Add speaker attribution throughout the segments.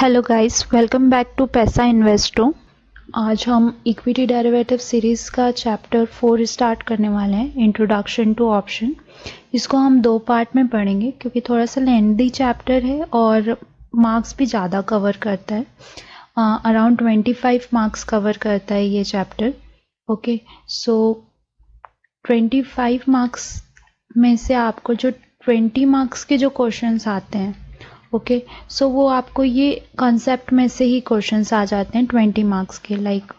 Speaker 1: Hello guys, welcome back to Paisa Investo. आज हम equity derivative series का चैप्टर 4 स्टार्ट करने वाले हैं, इंट्रोडक्शन टू ऑप्शन। इसको हम 2 पार्ट में पढ़ेंगे क्योंकि थोड़ा सा लेंथी चैप्टर है और मार्क्स भी ज़्यादा कवर करता है। अराउंड 25 मार्क्स कवर करता है ये चैप्टर। ओके, सो 25 मार्क्स में से आपको जो 20 मार्क्स के जो क्वेश्चंस आते हैं, ओके, सो वो आपको ये कॉन्सेप्ट में से ही क्वेश्चंस आ जाते हैं 20 मार्क्स के। लाइक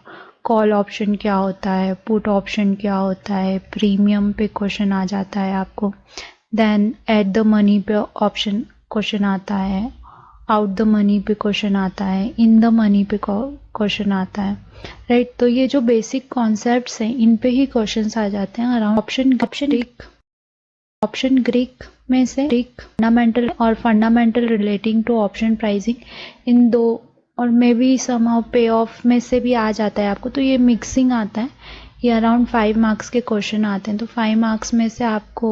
Speaker 1: कॉल ऑप्शन क्या होता है, पुट ऑप्शन क्या होता है, प्रीमियम पे क्वेश्चन आ जाता है आपको, देन एट द मनी पे ऑप्शन क्वेश्चन आता है, आउट द मनी पे क्वेश्चन आता है, इन द मनी पे क्वेश्चन आता है, राइट। तो ये जो बेसिक कॉन्सेप्ट्स हैं इन पे ही क्वेश्चंस आ जाते हैं अराउंड ऑप्शन ग्रीक में से फंडामेंटल और fundamental relating to option pricing, इन दो, और maybe somehow pay off में से भी आ जाता है आपको। तो ये मिक्सिंग आता है। ये अराउंड 5 मार्क्स के क्वेश्चन आते हैं। तो 5 मार्क्स में से आपको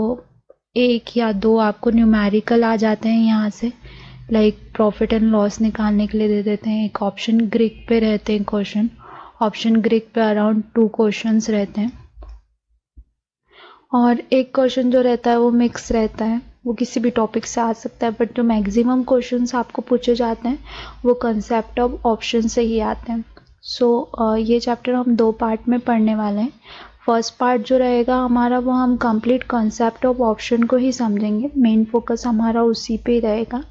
Speaker 1: 1 या 2 आपको न्यूमेरिकल आ जाते हैं यहाँ से, लाइक प्रॉफिट एंड लॉस निकालने के लिए दे देते हैं। एक ऑप्शन ग्रीक पे रहते हैं क्वेश्चन। ऑप्शन ग्रीक पे अराउंड 2 क्वेश्चंस रहते हैं और एक क्वेश्चन जो रहता है वो मिक्स रहता है, वो किसी भी टॉपिक से आ सकता है, बट जो मैक्सिमम क्वेश्चंस आपको पूछे जाते हैं वो कंसेप्ट ऑफ ऑप्शन से ही आते हैं। सो ये चैप्टर हम 2 पार्ट में पढ़ने वाले हैं। फर्स्ट पार्ट जो रहेगा हमारा वो हम कंप्लीट कंसेप्ट ऑफ ऑप्शन को ही समझेंगे, मेन फोकस हमारा उसी पे ही रहेगा।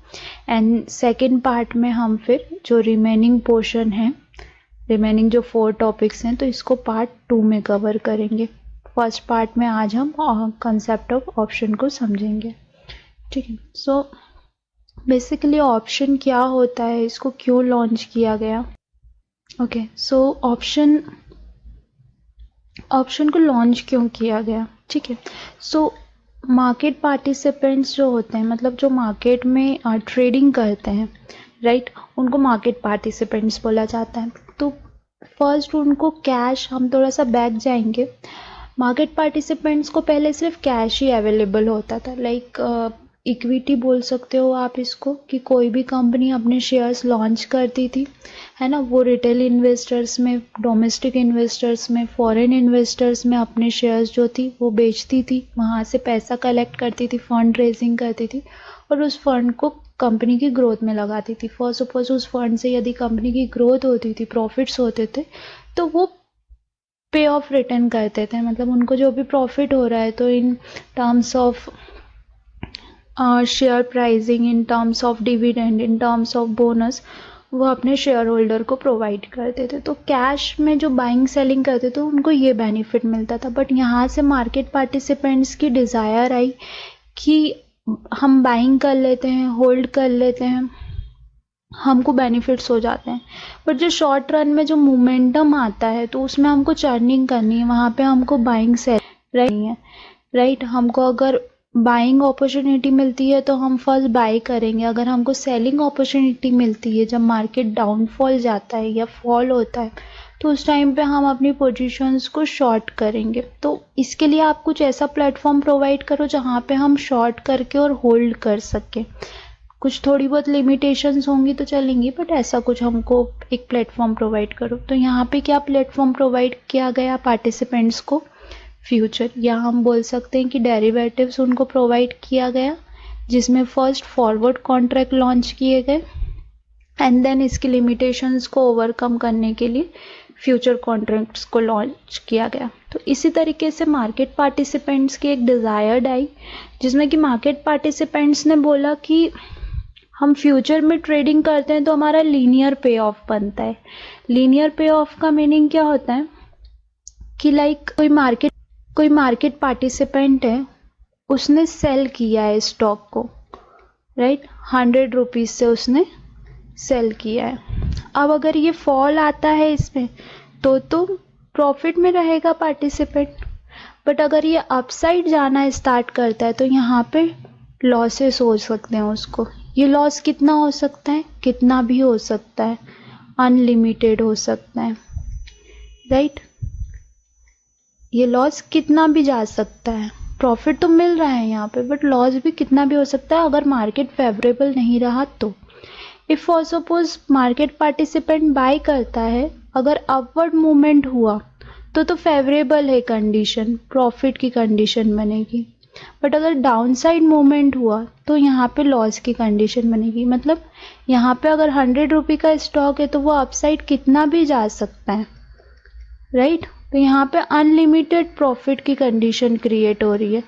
Speaker 1: एंड सेकेंड पार्ट में हम फिर जो रिमेनिंग पोर्शन है, रिमेनिंग जो 4 टॉपिक्स हैं, तो इसको पार्ट 2 में कवर करेंगे। फर्स्ट पार्ट में आज हम कंसेप्ट ऑफ ऑप्शन को समझेंगे, ठीक है। सो बेसिकली ऑप्शन क्या होता है, इसको क्यों लॉन्च किया गया। ओके, सो ऑप्शन को लॉन्च क्यों किया गया, ठीक है। सो मार्केट पार्टिसिपेंट्स जो होते हैं, मतलब जो मार्केट में ट्रेडिंग करते हैं, राइट, उनको मार्केट पार्टिसिपेंट्स बोला जाता है। तो फर्स्ट उनको कैश, हम थोड़ा सा बैक जाएंगे। मार्केट पार्टिसिपेंट्स को पहले सिर्फ कैश ही अवेलेबल होता था, लाइक इक्विटी बोल सकते हो आप इसको, कि कोई भी कंपनी अपने शेयर्स लॉन्च करती थी, है ना, वो रिटेल इन्वेस्टर्स में, डोमेस्टिक इन्वेस्टर्स में, फॉरेन इन्वेस्टर्स में अपने शेयर्स जो थी वो बेचती थी, वहाँ से पैसा कलेक्ट करती थी, फंड रेजिंग करती थी और उस फंड को कंपनी की ग्रोथ में लगाती थी। फॉर सपोज उस फंड से यदि कंपनी की ग्रोथ होती थी, प्रॉफिट्स होते थे, तो वो पे ऑफ रिटर्न करते थे, मतलब उनको जो भी प्रॉफिट हो रहा है तो in terms of share pricing, in terms of dividend, in terms of bonus, वो अपने शेयर होल्डर को प्रोवाइड करते थे। तो कैश में जो बाइंग सेलिंग करते थे उनको ये बेनिफिट मिलता था। बट यहाँ से मार्केट पार्टिसिपेंट्स की डिज़ायर आई कि हम बाइंग कर लेते हैं, होल्ड कर लेते हैं, हमको बेनिफिट्स हो जाते हैं, बट जो शॉर्ट रन में जो मोमेंटम आता है तो उसमें हमको चर्निंग करनी है, वहाँ पे हमको बाइंग सेल नहीं है, राइट। हमको अगर बाइंग अपॉर्चुनिटी मिलती है तो हम फर्स्ट बाय करेंगे। अगर हमको सेलिंग अपॉर्चुनिटी मिलती है जब मार्केट डाउनफॉल जाता है या फॉल होता है, तो उस टाइम पे हम अपनी पोजीशंस को शॉर्ट करेंगे। तो इसके लिए आप कुछ ऐसा प्लेटफॉर्म प्रोवाइड करो जहाँ पे हम शॉर्ट करके और होल्ड कर सकें। कुछ थोड़ी बहुत लिमिटेशंस होंगी तो चलेंगी, बट ऐसा कुछ हमको एक प्लेटफॉर्म प्रोवाइड करो। तो यहाँ पे क्या प्लेटफॉर्म प्रोवाइड किया गया पार्टिसिपेंट्स को, फ्यूचर, या हम बोल सकते हैं कि डेरिवेटिव्स उनको प्रोवाइड किया गया, जिसमें फर्स्ट फॉरवर्ड कॉन्ट्रैक्ट लॉन्च किए गए एंड देन इसकी लिमिटेशंस को ओवरकम करने के लिए फ्यूचर कॉन्ट्रैक्ट्स को लॉन्च किया गया। तो इसी तरीके से मार्केट पार्टिसिपेंट्स की एक डिज़ायर्ड आई, जिसमें कि मार्केट पार्टिसिपेंट्स ने बोला कि हम फ्यूचर में ट्रेडिंग करते हैं तो हमारा लीनियर पे ऑफ बनता है। लीनियर पे ऑफ का मीनिंग क्या होता है कि लाइक कोई मार्केट पार्टिसिपेंट है, उसने सेल किया है स्टॉक को, राइट, 100 रुपीज़ से उसने सेल किया है। अब अगर ये फॉल आता है इसमें तो प्रॉफिट में रहेगा पार्टिसिपेंट, बट अगर ये अपसाइड जाना स्टार्ट करता है तो यहाँ पे लॉसेस हो सकते हैं उसको। ये लॉस कितना हो सकता है, कितना भी हो सकता है, अनलिमिटेड हो सकता है, राइट। ये लॉस कितना भी जा सकता है। प्रॉफिट तो मिल रहा है यहाँ पे, बट लॉस भी कितना भी हो सकता है अगर मार्केट फेवरेबल नहीं रहा तो। If for suppose market participant buy करता है, अगर अपवर्ड मूवमेंट हुआ तो फेवरेबल है कंडीशन, प्रॉफिट की कंडीशन बनेगी। बट अगर डाउन साइड मूवमेंट हुआ तो यहाँ पे लॉस की कंडीशन बनेगी। मतलब यहाँ पे अगर 100 रुपये का स्टॉक है तो वो अपसाइड कितना भी जा सकता है, राइट। तो यहाँ पे अनलिमिटेड प्रॉफिट की कंडीशन क्रिएट हो रही है,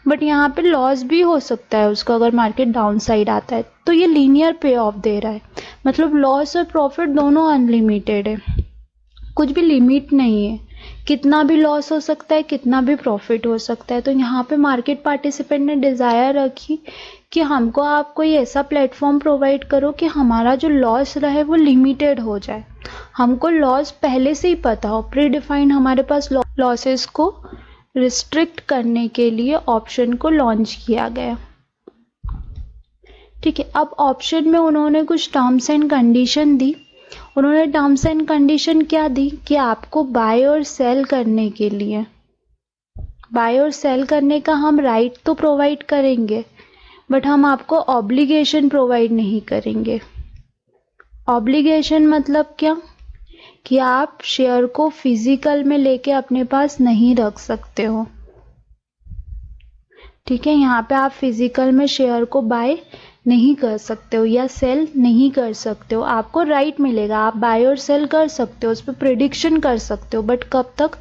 Speaker 1: बट यहाँ पे लॉस भी हो सकता है उसका अगर मार्केट डाउन साइड आता है। तो ये लीनियर पे ऑफ दे रहा है, मतलब लॉस और प्रॉफिट दोनों अनलिमिटेड है, कुछ भी लिमिट नहीं है, कितना भी लॉस हो सकता है, कितना भी प्रॉफिट हो सकता है। तो यहाँ पे मार्केट पार्टिसिपेंट ने डिज़ायर रखी कि हमको आप कोई ऐसा प्लेटफॉर्म प्रोवाइड करो कि हमारा जो लॉस रहे वो लिमिटेड हो जाए। हमको लॉस पहले से ही पता हो, प्री डिफाइंड हमारे पास लॉसेस को रिस्ट्रिक्ट करने के लिए ऑप्शन को लॉन्च किया गया। ठीक है, अब ऑप्शन में उन्होंने कुछ टर्म्स एंड कंडीशन दी। उन्होंने टर्म्स एंड कंडीशन क्या दी कि आपको बाय और सेल करने के लिए, बाय और सेल करने का हम राइट तो प्रोवाइड करेंगे, बट हम आपको ऑब्लिगेशन प्रोवाइड नहीं करेंगे। ऑब्लिगेशन मतलब क्या, कि आप शेयर को फिजिकल में लेके अपने पास नहीं रख सकते हो। ठीक है, यहाँ पे आप फिजिकल में शेयर को बाय नहीं कर सकते हो या सेल नहीं कर सकते हो। आपको राइट मिलेगा, आप बाय और सेल कर सकते हो, उस पर प्रिडिक्शन कर सकते हो, बट कब तक,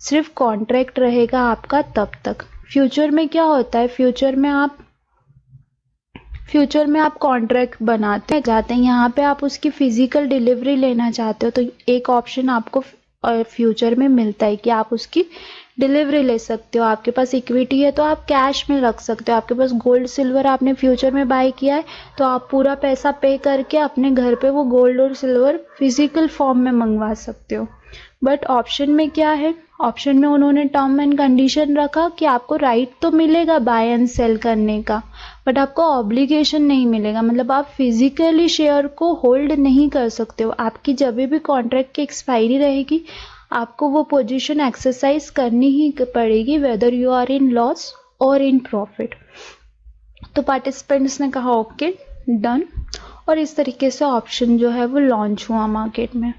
Speaker 1: सिर्फ कॉन्ट्रैक्ट रहेगा आपका तब तक। फ्यूचर में क्या होता है, फ्यूचर में आप कॉन्ट्रैक्ट बनाते जाते हैं, यहाँ पे आप उसकी फिजिकल डिलीवरी लेना चाहते हो तो एक ऑप्शन आपको फ्यूचर में मिलता है कि आप उसकी डिलीवरी ले सकते हो। आपके पास इक्विटी है तो आप कैश में रख सकते हो, आपके पास गोल्ड सिल्वर आपने फ्यूचर में बाय किया है तो आप पूरा पैसा पे करके अपने घर पे वो गोल्ड और सिल्वर फिजिकल फॉर्म में मंगवा सकते हो। बट ऑप्शन में क्या है, ऑप्शन में उन्होंने टर्म एंड कंडीशन रखा कि आपको राइट तो मिलेगा बाय एंड सेल करने का, बट आपको ऑब्लिगेशन नहीं मिलेगा। मतलब आप फिजिकली शेयर को होल्ड नहीं कर सकते हो, आपकी जब भी कॉन्ट्रैक्ट की एक्सपायरी रहेगी आपको वो पोजीशन एक्सरसाइज करनी ही पड़ेगी, whether you are in loss और इन प्रॉफिट। तो पार्टिसिपेंट्स ने कहा ओके डन, और इस तरीके से ऑप्शन जो है वो लॉन्च हुआ मार्केट में।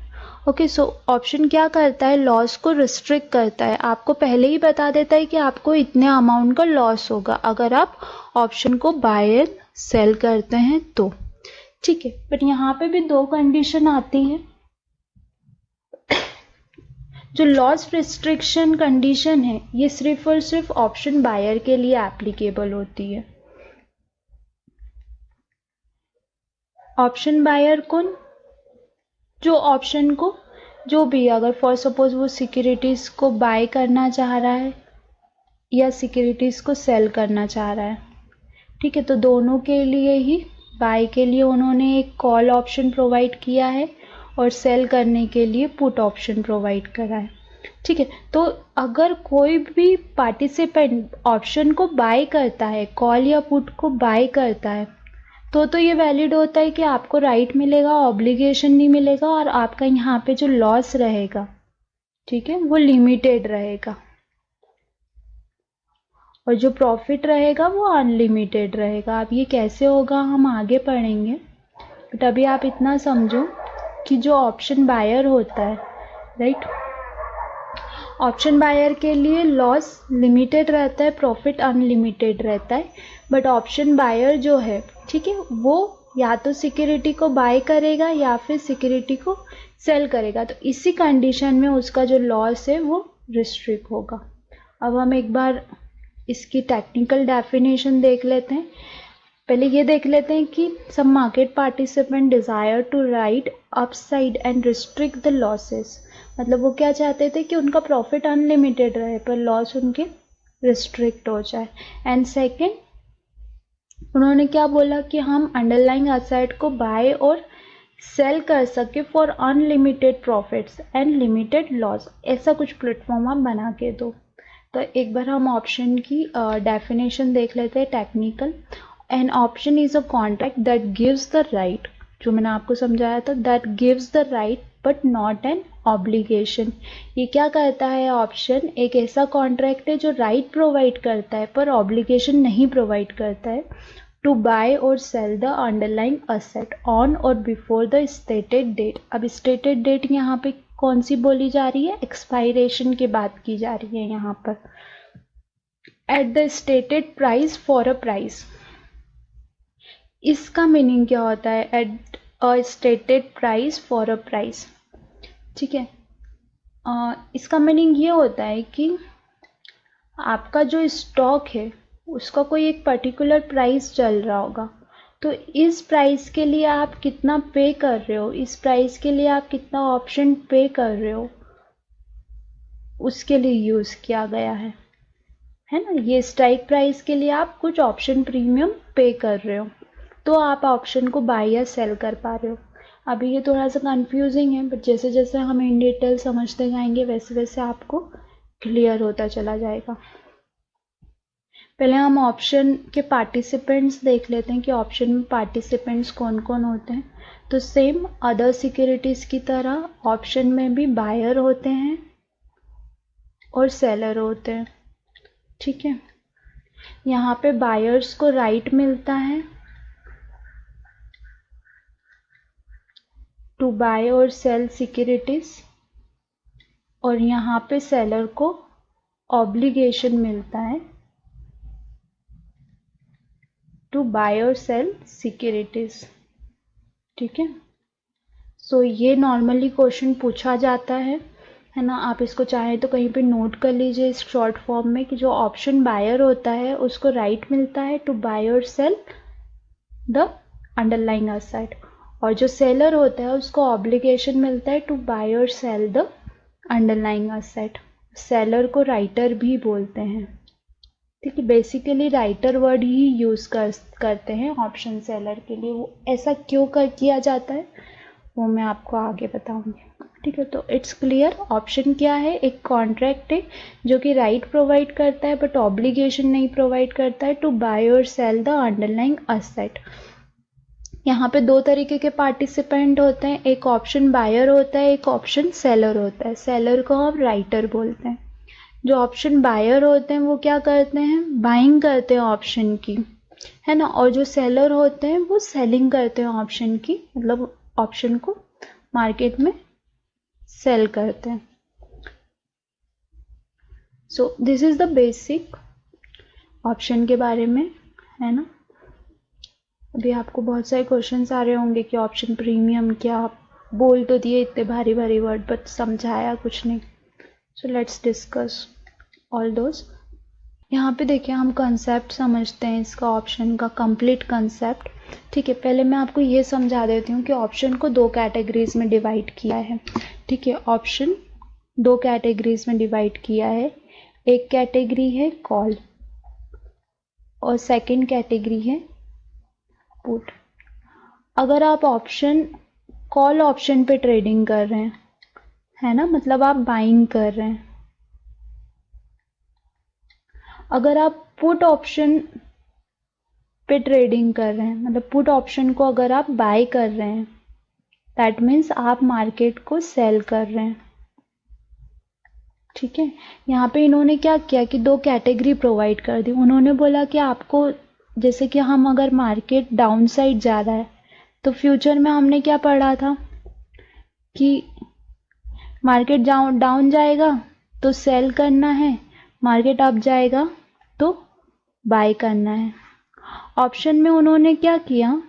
Speaker 1: ओके, सो ऑप्शन क्या करता है, लॉस को रिस्ट्रिक्ट करता है, आपको पहले ही बता देता है कि आपको इतने अमाउंट का लॉस होगा अगर आप ऑप्शन को बाय एंड सेल करते हैं तो। ठीक है, बट यहाँ पे भी दो कंडीशन आती है। जो लॉस रिस्ट्रिक्शन कंडीशन है ये सिर्फ और सिर्फ ऑप्शन बायर के लिए एप्लीकेबल होती है। ऑप्शन बायर कौन, जो ऑप्शन को जो भी, अगर फॉर सपोज वो सिक्योरिटीज को बाय करना चाह रहा है या सिक्योरिटीज को सेल करना चाह रहा है, ठीक है, तो दोनों के लिए ही, बाय के लिए उन्होंने एक कॉल ऑप्शन प्रोवाइड किया है और सेल करने के लिए पुट ऑप्शन प्रोवाइड करा है। ठीक है, तो अगर कोई भी पार्टिसिपेंट ऑप्शन को बाय करता है, कॉल या पुट को बाय करता है, तो ये वैलिड होता है कि आपको राइट मिलेगा, ऑब्लिगेशन नहीं मिलेगा, और आपका यहाँ पे जो लॉस रहेगा, ठीक है, वो लिमिटेड रहेगा, और जो प्रॉफिट रहेगा वो अनलिमिटेड रहेगा। अब ये कैसे होगा हम आगे पढ़ेंगे, बट अभी आप इतना समझो कि जो ऑप्शन बायर होता है, राइट, ऑप्शन बायर के लिए लॉस लिमिटेड रहता है, प्रॉफिट अनलिमिटेड रहता है, बट ऑप्शन बायर जो है, ठीक है, वो या तो सिक्योरिटी को बाय करेगा या फिर सिक्योरिटी को सेल करेगा, तो इसी कंडीशन में उसका जो लॉस है वो रिस्ट्रिक्ट होगा। अब हम एक बार इसकी टेक्निकल डेफिनेशन देख लेते हैं। पहले ये देख लेते हैं कि सब market participant desire to right upside and restrict the losses, मतलब वो क्या चाहते थे कि उनका प्रॉफिट अनलिमिटेड रहे पर लॉस उनके रिस्ट्रिक्ट हो जाए। एंड सेकेंड, उन्होंने क्या बोला कि हम अंडरलाइंग असेट को बाय और सेल कर सके for unlimited profits and limited loss, ऐसा कुछ प्लेटफॉर्म आप बना के दो। तो एक बार हम ऑप्शन की डेफिनेशन देख लेते हैं technical. An option is a contract that gives the right, जो मैंने आपको समझाया था, that gives the right but not an obligation. ये क्या कहता है ऑप्शन, एक ऐसा कॉन्ट्रैक्ट है जो राइट प्रोवाइड करता है पर ऑब्लिगेशन नहीं प्रोवाइड करता है। टू बाय और sell the underlying asset on और बिफोर द स्टेटेड डेट। अब स्टेटेड डेट यहाँ पे कौन सी बोली जा रही है? एक्सपायरेशन की बात की जा रही है यहाँ पर। At the stated price for a price, इसका मीनिंग क्या होता है? At a stated price for a price, ठीक है। इसका मीनिंग ये होता है कि आपका जो स्टॉक है उसका कोई एक पर्टिकुलर प्राइस चल रहा होगा, तो इस प्राइस के लिए आप कितना पे कर रहे हो, इस प्राइस के लिए आप कितना ऑप्शन पे कर रहे हो, उसके लिए यूज़ किया गया है ना। ये स्ट्राइक प्राइस के लिए आप कुछ ऑप्शन प्रीमियम पे कर रहे हो, तो आप ऑप्शन को बाय या सेल कर पा रहे हो। अभी ये थोड़ा सा कंफ्यूजिंग है, बट जैसे जैसे हम इन डिटेल समझते जाएंगे वैसे वैसे आपको क्लियर होता चला जाएगा। पहले हम ऑप्शन के पार्टिसिपेंट्स देख लेते हैं कि ऑप्शन में पार्टिसिपेंट्स कौन कौन होते हैं। तो सेम अदर सिक्योरिटीज़ की तरह ऑप्शन में भी बायर होते हैं और सेलर होते हैं, ठीक है। यहाँ पे बायर्स को राइट मिलता है टू बाय और सेल सिक्योरिटीज, और यहाँ पे सेलर को ऑब्लिगेशन मिलता है टू बाय और सेल सिक्योरिटीज, ठीक है। सो ये नॉर्मली क्वेश्चन पूछा जाता है ना। आप इसको चाहें तो कहीं पे नोट कर लीजिए इस शॉर्ट फॉर्म में कि जो ऑप्शन बायर होता है उसको राइट मिलता है टू बाय और सेल द अंडरलाइंग असेट, और जो सेलर होता है उसको ऑब्लिगेशन मिलता है टू बाय और sell the underlying asset. Seller को राइटर भी बोलते हैं, ठीक है। बेसिकली राइटर वर्ड ही यूज़ करते हैं ऑप्शन सेलर के लिए। वो ऐसा क्यों किया जाता है वो मैं आपको आगे बताऊंगी, ठीक है। तो इट्स क्लियर, ऑप्शन क्या है? एक कॉन्ट्रैक्ट है जो कि राइट प्रोवाइड करता है बट ऑब्लिगेशन नहीं प्रोवाइड करता है टू बाय और सेल द अंडरलाइंग असेट। यहाँ पे दो तरीके के पार्टिसिपेंट होते हैं, एक ऑप्शन बायर होता है, एक ऑप्शन सेलर होता है। सेलर को हम राइटर बोलते हैं। जो ऑप्शन बायर होते हैं वो क्या करते हैं? बाइंग करते हैं ऑप्शन की, है ना। और जो सेलर होते हैं वो सेलिंग करते हैं ऑप्शन की, मतलब ऑप्शन को मार्केट में सेल करते हैं। So this is the basic option के बारे में, है ना। अभी आपको बहुत सारे क्वेश्चंस आ रहे होंगे कि ऑप्शन प्रीमियम क्या, बोल तो दिए इतने भारी भारी वर्ड बट समझाया कुछ नहीं। So let's discuss all those. यहाँ पे देखिए हम कंसेप्ट समझते हैं इसका, ऑप्शन का कंप्लीट कंसेप्ट, ठीक है। पहले मैं आपको ये समझा देती हूँ कि ऑप्शन को दो कैटेगरीज में डिवाइड किया है, ठीक है। ऑप्शन दो कैटेगरीज में डिवाइड किया है। एक कैटेगरी है कॉल और सेकंड कैटेगरी है पुट। अगर आप ऑप्शन कॉल ऑप्शन पे ट्रेडिंग कर रहे हैं, है ना, मतलब आप बाइंग कर रहे हैं। अगर आप पुट ऑप्शन पे ट्रेडिंग कर रहे हैं, मतलब पुट ऑप्शन को अगर आप बाय कर रहे हैं, दैट मीन्स आप मार्केट को सेल कर रहे हैं, ठीक है। यहाँ पे इन्होंने क्या किया कि दो कैटेगरी प्रोवाइड कर दी। उन्होंने बोला कि आपको, जैसे कि हम अगर मार्केट डाउन साइड जा रहा है तो फ्यूचर में हमने क्या पढ़ा था कि मार्केट डाउन जाएगा तो सेल करना है, मार्केट अप जाएगा तो बाय करना है। ऑप्शन में उन्होंने क्या किया?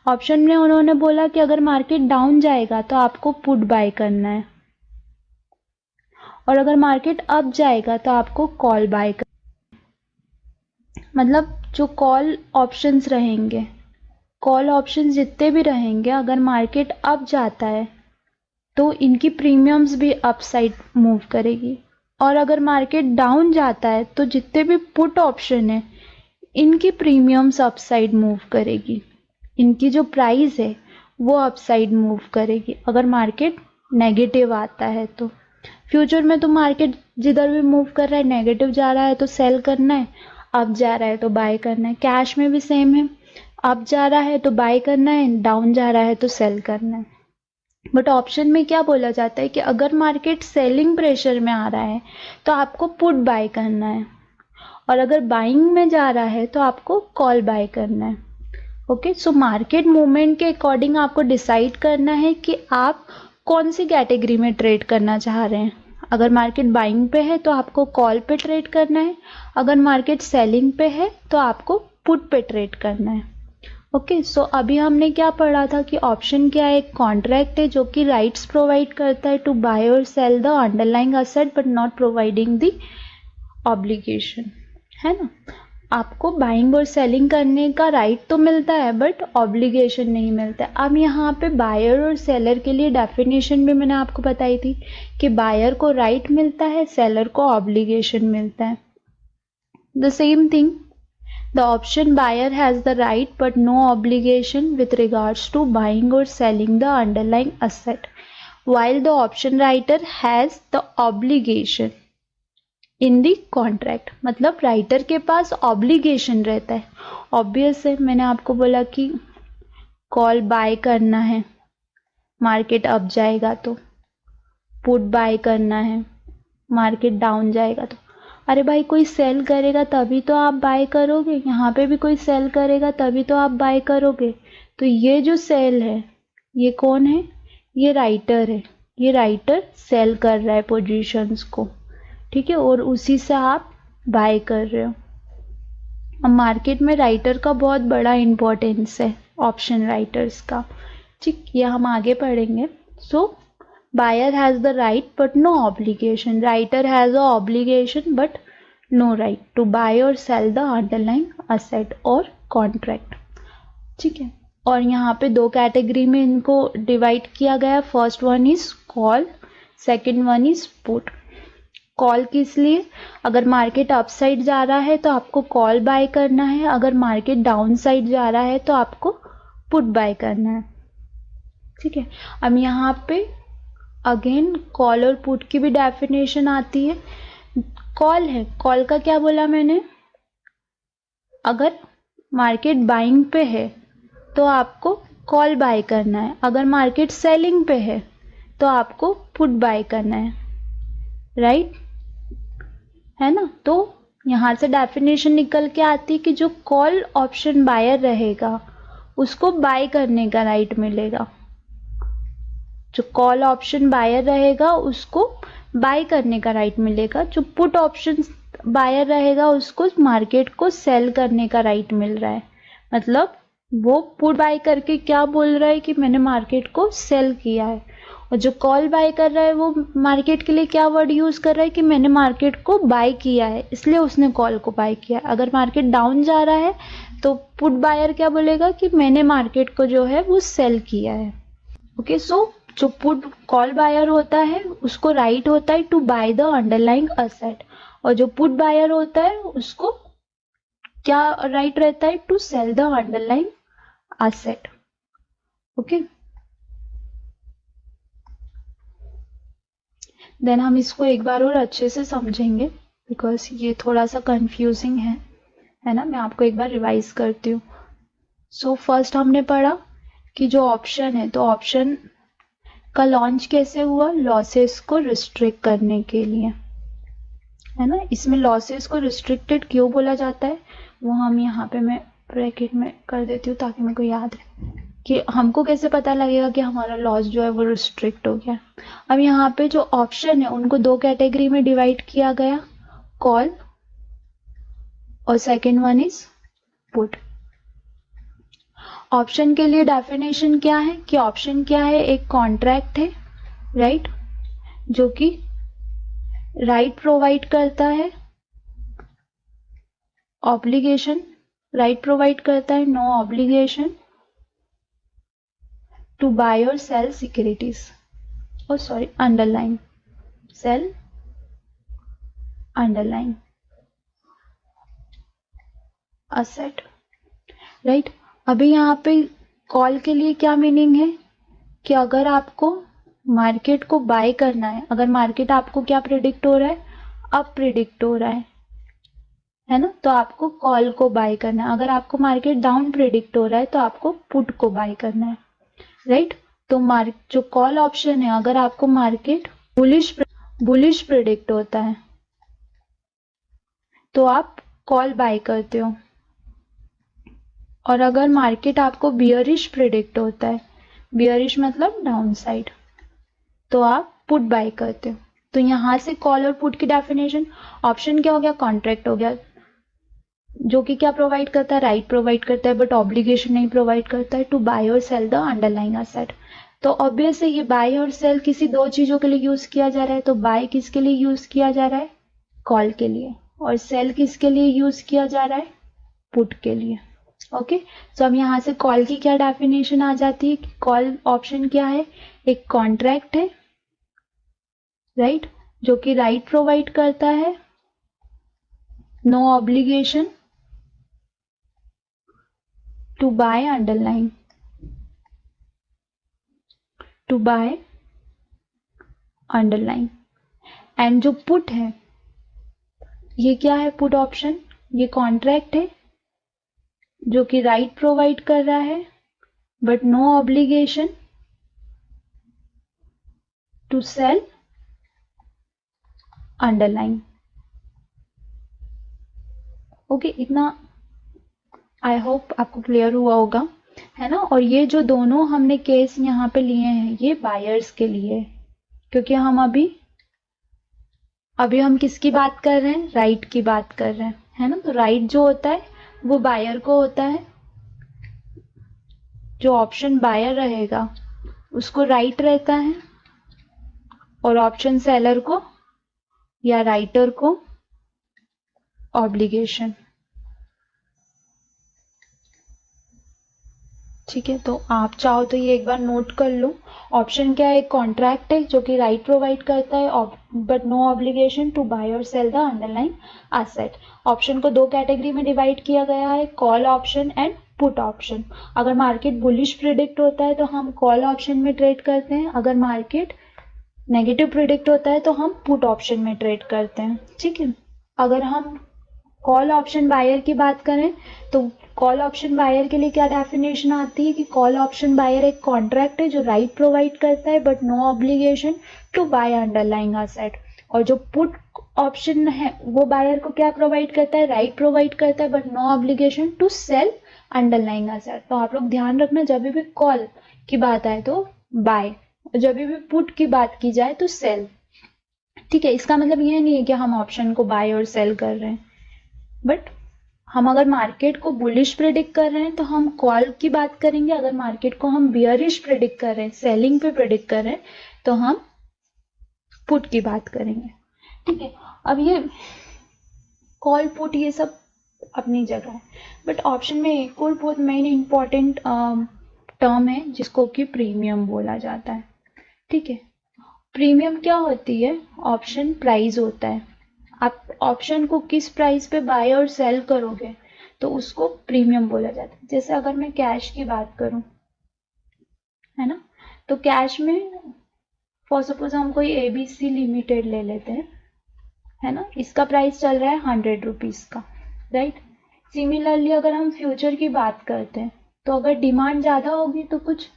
Speaker 1: ऑप्शन में उन्होंने बोला कि अगर मार्केट डाउन जाएगा तो आपको पुट बाय करना है, और अगर मार्केट अप जाएगा तो आपको कॉल बाय करना। मतलब जो कॉल ऑप्शंस रहेंगे, कॉल ऑप्शंस जितने भी रहेंगे, अगर मार्केट अप जाता है तो इनकी प्रीमियम्स भी अप साइड मूव करेगी, और अगर मार्केट डाउन जाता है तो जितने भी पुट ऑप्शन है इनकी प्रीमियम्स अप साइड मूव करेगी, इनकी जो प्राइस है वो अप साइड मूव करेगी। अगर मार्केट नेगेटिव आता है तो फ्यूचर में तो मार्केट जिधर भी मूव कर रहा है, नेगेटिव जा रहा है तो सेल करना है, अप जा रहा है तो बाय करना है। कैश में भी सेम है, अप जा रहा है तो बाय करना है, डाउन जा रहा है तो सेल करना है। बट ऑप्शन में क्या बोला जाता है कि अगर मार्केट सेलिंग प्रेशर में आ रहा है तो आपको पुट बाय करना है, और अगर बाइंग में जा रहा है तो आपको कॉल बाय करना है। ओके, सो मार्केट मूवमेंट के अकॉर्डिंग आपको डिसाइड करना है कि आप कौन सी कैटेगरी में ट्रेड करना चाह रहे हैं। अगर मार्केट बाइंग पे है तो आपको कॉल पे ट्रेड करना है, अगर मार्केट सेलिंग पे है तो आपको पुट पे ट्रेड करना है। ओके, सो अभी हमने क्या पढ़ा था कि ऑप्शन क्या है, एक कॉन्ट्रैक्ट है जो कि राइट्स प्रोवाइड करता है टू बाय और sell the underlying asset but not providing the obligation, है ना। आपको बाइंग और सेलिंग करने का राइट तो मिलता है बट ऑब्लिगेशन नहीं मिलता है। अब यहाँ पे बायर और सेलर के लिए डेफिनेशन भी मैंने आपको बताई थी कि बायर को राइट मिलता है, सेलर को ऑब्लिगेशन मिलता है। The same thing, the option buyer has the right but no obligation with regards to buying or selling the underlying asset, while the option writer has the obligation in the contract। मतलब writer के पास obligation रहता है। Obvious है, मैंने आपको बोला कि call bye करना है, मार्केट अप जाएगा तो, पुट बाय करना है, मार्केट डाउन जाएगा तो। अरे भाई, कोई सेल करेगा तभी तो आप बाय करोगे, यहाँ पे भी कोई सेल करेगा तभी तो आप बाय करोगे। तो ये जो सेल है ये कौन है, ये राइटर है, ये राइटर सेल कर रहा है पोजीशंस को, ठीक है, और उसी से आप बाय कर रहे हो। अब मार्केट में राइटर का बहुत बड़ा इंपॉर्टेंस है, ऑप्शन राइटर्स का, ठीक, ये हम आगे पढ़ेंगे। सो buyer has the right but no obligation, writer has a obligation but no right to buy or sell the underlying asset or contract, ठीक है। और यहाँ पे दो कैटेगरी में इनको डिवाइड किया गया। First one is call, second one is put. Call किस लिए, अगर मार्केट अप साइड जा रहा है तो आपको कॉल बाय करना है, अगर मार्केट डाउन साइड जा रहा है तो आपको पुट बाय करना है, ठीक है। अब यहाँ पे अगेन कॉल और पुट की भी डेफिनेशन आती है। कॉल है, कॉल का क्या बोला मैंने, अगर मार्केट बाइंग पे है तो आपको कॉल बाय करना है, अगर मार्केट सेलिंग पे है तो आपको पुट बाय करना है, राइट, है ना। तो यहाँ से डेफिनेशन निकल के आती है कि जो कॉल ऑप्शन बायर रहेगा उसको बाय करने का राइट मिलेगा, जो कॉल ऑप्शन बायर रहेगा उसको बाय करने का राइट मिलेगा, जो पुट ऑप्शन बायर रहेगा उसको मार्केट को सेल करने का राइट मिल रहा है। मतलब वो पुट बाय करके क्या बोल रहा है कि मैंने मार्केट को सेल किया है, और जो कॉल बाय कर रहा है वो मार्केट के लिए क्या वर्ड यूज कर रहा है कि मैंने मार्केट को बाय किया है, इसलिए उसने कॉल को बाय किया। अगर मार्केट डाउन जा रहा है तो पुट बायर क्या बोलेगा कि मैंने मार्केट को जो है वो सेल किया है। ओके, सो जो पुट कॉल बायर होता है उसको राइट होता है to buy the underlying asset, और जो पुट बायर होता है उसको क्या राइट रहता है, to sell the underlying asset. Okay, then हम इसको एक बार और अच्छे से समझेंगे बिकॉज ये थोड़ा सा कंफ्यूजिंग है ना। मैं आपको एक बार रिवाइज करती हूँ। सो फर्स्ट हमने पढ़ा कि जो ऑप्शन है, तो ऑप्शन का लॉन्च कैसे हुआ, लॉसेस को रिस्ट्रिक्ट करने के लिए, है ना। इसमें लॉसेस को रिस्ट्रिक्टेड क्यों बोला जाता है वो हम यहाँ पे मैं ब्रैकेट में कर देती हूँ ताकि मेरे को याद रहे कि हमको कैसे पता लगेगा कि हमारा लॉस जो है वो रिस्ट्रिक्ट हो गया। अब यहाँ पे जो ऑप्शन है उनको दो कैटेगरी में डिवाइड किया गया, कॉल और second one is put. Option के लिए डेफिनेशन क्या है कि ऑप्शन क्या है, एक कॉन्ट्रैक्ट है, राइट, जो कि राइट प्रोवाइड करता है, ऑब्लिगेशन राइट प्रोवाइड करता है, नो ऑब्लिगेशन टू बाय और सेल सिक्योरिटीज, और sorry underline, sell underline asset, right. अभी यहाँ पे कॉल के लिए क्या मीनिंग है कि अगर आपको मार्केट को बाय करना है, अगर मार्केट आपको क्या प्रिडिक्ट हो रहा है, अप प्रिडिक्ट हो रहा है ना, तो आपको कॉल को बाय करना है। अगर आपको मार्केट डाउन प्रिडिक्ट हो रहा है तो आपको पुट को बाय करना है, राइट। तो जो कॉल ऑप्शन है, अगर आपको मार्केट बुलिश प्रिडिक्ट होता है तो आप कॉल बाय करते हो, और अगर मार्केट आपको बियरिश प्रिडिक्ट होता है, बियरिश मतलब डाउन साइड, तो आप पुट बाय करते हो। तो यहां से कॉल और पुट की डेफिनेशन, ऑप्शन क्या हो गया, कॉन्ट्रैक्ट हो गया, जो कि क्या प्रोवाइड करता है, राइट प्रोवाइड करता है, बट ऑब्लिगेशन नहीं प्रोवाइड करता है टू बाय और सेल द अंडरलाइंग एसेट। तो ऑब्वियस है ये बाय और सेल किसी दो चीजों के लिए यूज किया जा रहा है। तो बाय किसके लिए यूज किया जा रहा है, कॉल के लिए, और सेल किसके लिए यूज किया जा रहा है, पुट के लिए। ओके, तो अब यहां से कॉल की क्या डेफिनेशन आ जाती है, कॉल ऑप्शन क्या है, एक कॉन्ट्रैक्ट है, राइट, जो कि राइट प्रोवाइड करता है, no obligation to buy underline, to buy underline. And जो पुट है, ये क्या है, पुट ऑप्शन, ये कॉन्ट्रैक्ट है जो कि राइट प्रोवाइड कर रहा है, but no obligation to sell underline. Okay, इतना आई होप आपको क्लियर हुआ होगा, है ना। और ये जो दोनों हमने केस यहाँ पे लिए हैं, ये बायर्स के लिए, क्योंकि हम अभी हम किसकी बात कर रहे हैं, राइट की बात कर रहे हैं, है ना। तो राइट जो होता है वो बायर को होता है, जो ऑप्शन बायर रहेगा उसको राइट रहता है, और ऑप्शन सेलर को या राइटर को ऑब्लिगेशन। ठीक है, तो आप चाहो तो ये एक बार नोट कर लो। ऑप्शन क्या है, एक कॉन्ट्रैक्ट है जो कि राइट प्रोवाइड करता है, but no obligation to buy और sell the underlying asset. Option को दो कैटेगरी में डिवाइड किया गया है, call option and put option. अगर मार्केट बुलिश प्रिडिक्ट होता है तो हम कॉल ऑप्शन में ट्रेड करते हैं, अगर मार्केट नेगेटिव प्रिडिक्ट होता है तो हम पुट ऑप्शन में ट्रेड करते हैं। ठीक है, अगर हम कॉल ऑप्शन बायर की बात करें तो कॉल ऑप्शन बायर के लिए क्या डेफिनेशन आती है कि कॉल ऑप्शन बायर एक कॉन्ट्रैक्ट है जो राइट प्रोवाइड करता है, but no obligation to buy underlying asset. और जो पुट ऑप्शन है वो बायर को क्या प्रोवाइड करता है, राइट प्रोवाइड करता है, but no obligation to sell underlying asset. तो आप लोग ध्यान रखना, जब भी कॉल की बात आए तो बाय, जब भी पुट की बात की जाए तो सेल। ठीक है, इसका मतलब यह नहीं है कि हम ऑप्शन को बाय और सेल कर रहे हैं, बट हम अगर मार्केट को बुलिश प्रेडिक्ट कर रहे हैं तो हम कॉल की बात करेंगे, अगर मार्केट को हम बियरिश प्रेडिक्ट कर रहे हैं, सेलिंग पे प्रेडिक्ट कर रहे हैं, तो हम पुट की बात करेंगे। ठीक है, अब ये कॉल पुट ये सब अपनी जगह है, बट ऑप्शन में एक और बहुत मेन इंपॉर्टेंट टर्म है जिसको कि प्रीमियम बोला जाता है। ठीक है, प्रीमियम क्या होती है, ऑप्शन प्राइस होता है। आप ऑप्शन को किस प्राइस पे बाय और सेल करोगे तो उसको प्रीमियम बोला जाता है। जैसे अगर मैं कैश की बात करूं, है ना, तो कैश में फॉर सपोज हम कोई ABC लिमिटेड ले लेते हैं, है ना, इसका प्राइस चल रहा है 100 रुपीज का, राइट। सिमिलरली अगर हम फ्यूचर की बात करते हैं तो अगर डिमांड ज्यादा होगी तो कुछ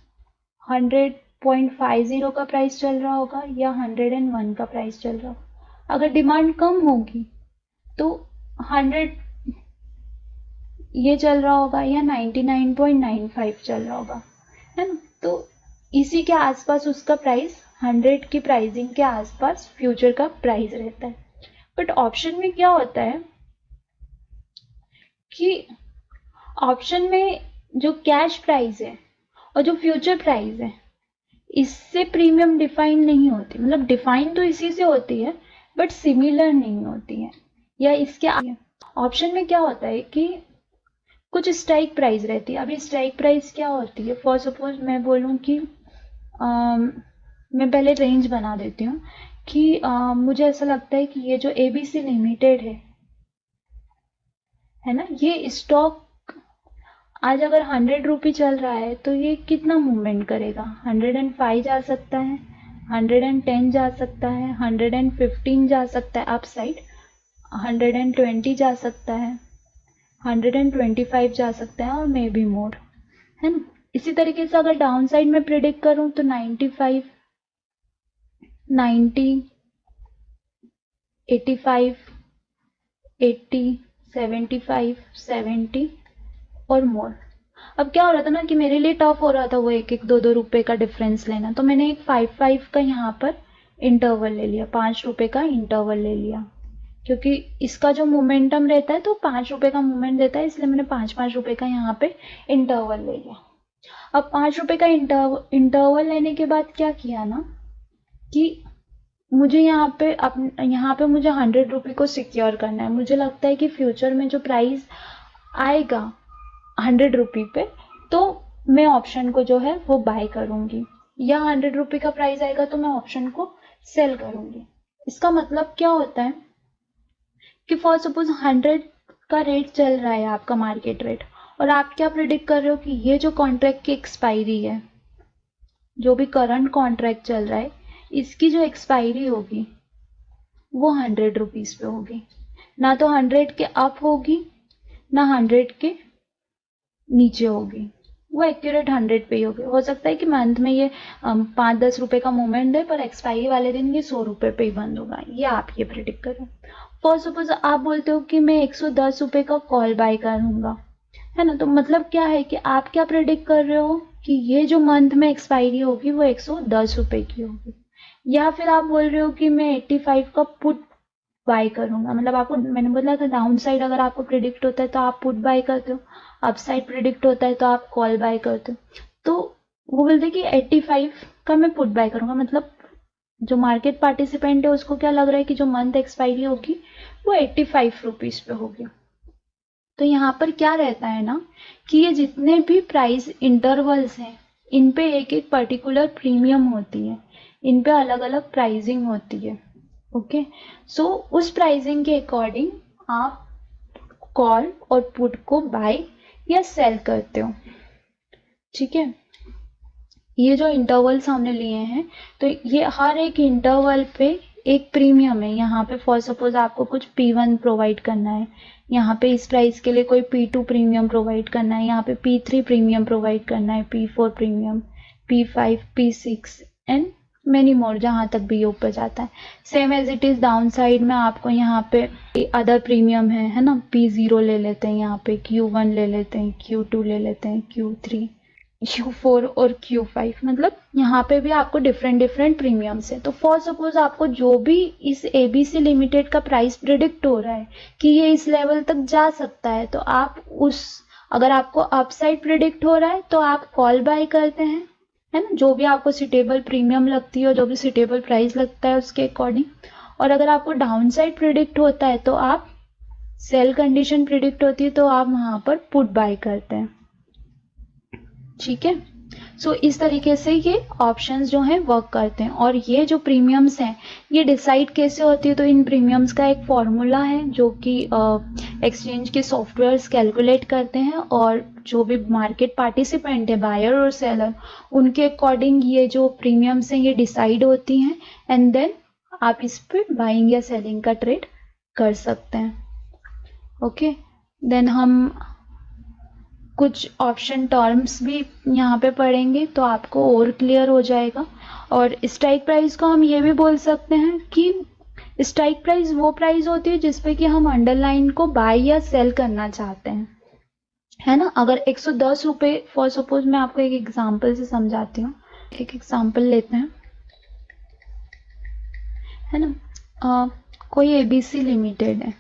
Speaker 1: 100.50 का प्राइस चल रहा होगा या 101 का प्राइस चल रहा होगा। अगर डिमांड कम होगी तो 100 ये चल रहा होगा या 99.95 चल रहा होगा, है ना। तो इसी के आसपास उसका प्राइस 100 की प्राइसिंग के आसपास फ्यूचर का प्राइस रहता है। बट ऑप्शन में क्या होता है कि ऑप्शन में जो कैश प्राइस है और जो फ्यूचर प्राइस है इससे प्रीमियम डिफाइन नहीं होती, मतलब डिफाइन तो इसी से होती है बट सिमिलर नहीं होती है, या इसके ऑप्शन में क्या होता है कि कुछ स्ट्राइक प्राइस रहती है। अभी स्ट्राइक प्राइस क्या होती है, फॉर सपोज मैं बोलूं कि मैं पहले रेंज बना देती हूँ कि मुझे ऐसा लगता है कि ये जो ABC लिमिटेड है ना, ये स्टॉक आज अगर 100 रुपये चल रहा है तो ये कितना मूवमेंट करेगा, 105 जा सकता है, 110 जा सकता है, 115 जा सकता है अपसाइड, 120 जा सकता है, 125 जा सकता है, और मे बी मोर, है ना। इसी तरीके से अगर डाउन साइड में प्रिडिक्ट करूं तो 95, 90, 85, 80, 75, 70 और मोर। अब क्या हो रहा था ना कि मेरे लिए टफ हो रहा था वो एक एक 2-2 रुपए का डिफरेंस लेना, तो मैंने एक 5-5 का यहाँ पर इंटरवल ले लिया, 5 रुपए का इंटरवल ले लिया, क्योंकि इसका जो मोमेंटम रहता है तो 5 रुपए का मोमेंट देता है, इसलिए मैंने 5-5 रुपए का यहाँ पे इंटरवल ले लिया। अब 5 रुपए का इंटरवल लेने के बाद क्या किया ना कि मुझे यहाँ पे मुझे 100 रुपये को सिक्योर करना है। मुझे लगता है कि फ्यूचर में जो प्राइस आएगा 100 रुपये पे, तो मैं ऑप्शन को जो है वो बाय करूंगी, या 100 रुपये का प्राइस आएगा तो मैं ऑप्शन को सेल करूंगी। इसका मतलब क्या होता है कि फॉर सपोज 100 का रेट चल रहा है आपका मार्केट रेट, और आप क्या प्रिडिक्ट कर रहे हो कि ये जो कॉन्ट्रैक्ट की एक्सपायरी है, जो भी करंट कॉन्ट्रैक्ट चल रहा है, इसकी जो एक्सपायरी होगी वो 100 रुपीज पे होगी, ना तो 100 के अप होगी ना 100 के नीचे होगी, वो एक्यूरेट 100 पे ही होगी। हो सकता है कि मंथ में ये 5-10 रुपए का मूवमेंट दे, पर एक्सपायरी वाले दिन ये 100 रुपए पे ही बंद होगा, ये आप ये प्रिडिक्ट करो। फॉर सपोज आप बोलते हो कि मैं 110 रुपए का कॉल बाय करूंगा, है ना, तो मतलब क्या है कि आप क्या प्रिडिक्ट कर रहे हो कि ये जो मंथ में एक्सपायरी होगी वो 110 रुपए की होगी। या फिर आप बोल रहे हो कि मैं 85 का पुट बाय करूंगा, मतलब आपको मैंने बोला था डाउन साइड अगर आपको प्रिडिक्ट होता है तो आप पुट बाय करते हो, अप साइड प्रिडिक्ट होता है तो आप कॉल बाय करते हो। तो वो बोलते कि 85 का मैं पुट बाय करूंगा, मतलब जो मार्केट पार्टिसिपेंट है उसको क्या लग रहा है कि जो मंथ एक्सपायरी होगी वो 85 रुपीज पे होगी। तो यहाँ पर क्या रहता है ना कि ये जितने भी प्राइस इंटरवल्स हैं इन पे एक एक पर्टिकुलर प्रीमियम होती है, इन पे अलग अलग प्राइसिंग होती है। ओके, सो उस प्राइसिंग के अकॉर्डिंग आप कॉल और पुट को बाय या सेल करते हो। ठीक है, ये जो इंटरवल्स हमने लिए हैं तो ये हर एक इंटरवल पे एक प्रीमियम है। यहाँ पे फॉर सपोज आपको कुछ P1 प्रोवाइड करना है, यहाँ पे इस प्राइस के लिए कोई P2 प्रीमियम प्रोवाइड करना है, यहाँ पे P3 प्रीमियम प्रोवाइड करना है, P4 premium, P5, P6 and many more, जहाँ तक भी ये ऊपर जाता है। Same as it is downside में आपको यहाँ पे अदर प्रीमियम है ना, P0 ले लेते हैं, यहाँ पे Q1 ले लेते हैं, Q2 ले लेते हैं, Q3, Q4 और Q5, मतलब यहाँ पे भी आपको डिफरेंट डिफरेंट प्रीमियम्स है। तो फॉर सपोज आपको जो भी इस ABC लिमिटेड का प्राइस प्रिडिक्ट हो रहा है कि ये इस लेवल तक जा सकता है, तो आप अगर आपको अपसाइड प्रिडिक्ट हो रहा है तो आप कॉल बाय करते हैं, है ना, जो भी आपको सुटेबल प्रीमियम लगती है, जो भी सुटेबल प्राइस लगता है उसके अकॉर्डिंग। और अगर आपको डाउन साइड प्रिडिक्ट होता है तो आप सेल कंडीशन प्रिडिक्ट होती है तो आप वहां पर पुट बाय करते हैं। ठीक है, सो इस तरीके से ये ऑप्शंस जो हैं वर्क करते हैं। और ये जो प्रीमियम्स हैं ये डिसाइड कैसे होती है, तो इन प्रीमियम्स का एक फॉर्मूला है जो कि एक्सचेंज के सॉफ्टवेयर्स कैलकुलेट करते हैं, और जो भी मार्केट पार्टिसिपेंट है बायर और सेलर उनके अकॉर्डिंग ये जो प्रीमियम्स हैं ये डिसाइड होती हैं, एंड देन आप इस पे बाइंग या सेलिंग का ट्रेड कर सकते हैं। ओके, देन हम कुछ ऑप्शन टर्म्स भी यहाँ पे पढ़ेंगे तो आपको और क्लियर हो जाएगा। और स्ट्राइक प्राइस को हम ये भी बोल सकते हैं कि स्ट्राइक प्राइस वो प्राइस होती है जिसपे कि हम अंडरलाइन को बाय या सेल करना चाहते हैं, है ना। अगर 110 रुपये, फॉर सपोज मैं आपको एक एग्जांपल से समझाती हूँ, एक एग्जांपल लेते हैं, है ना। कोई ABC लिमिटेड है,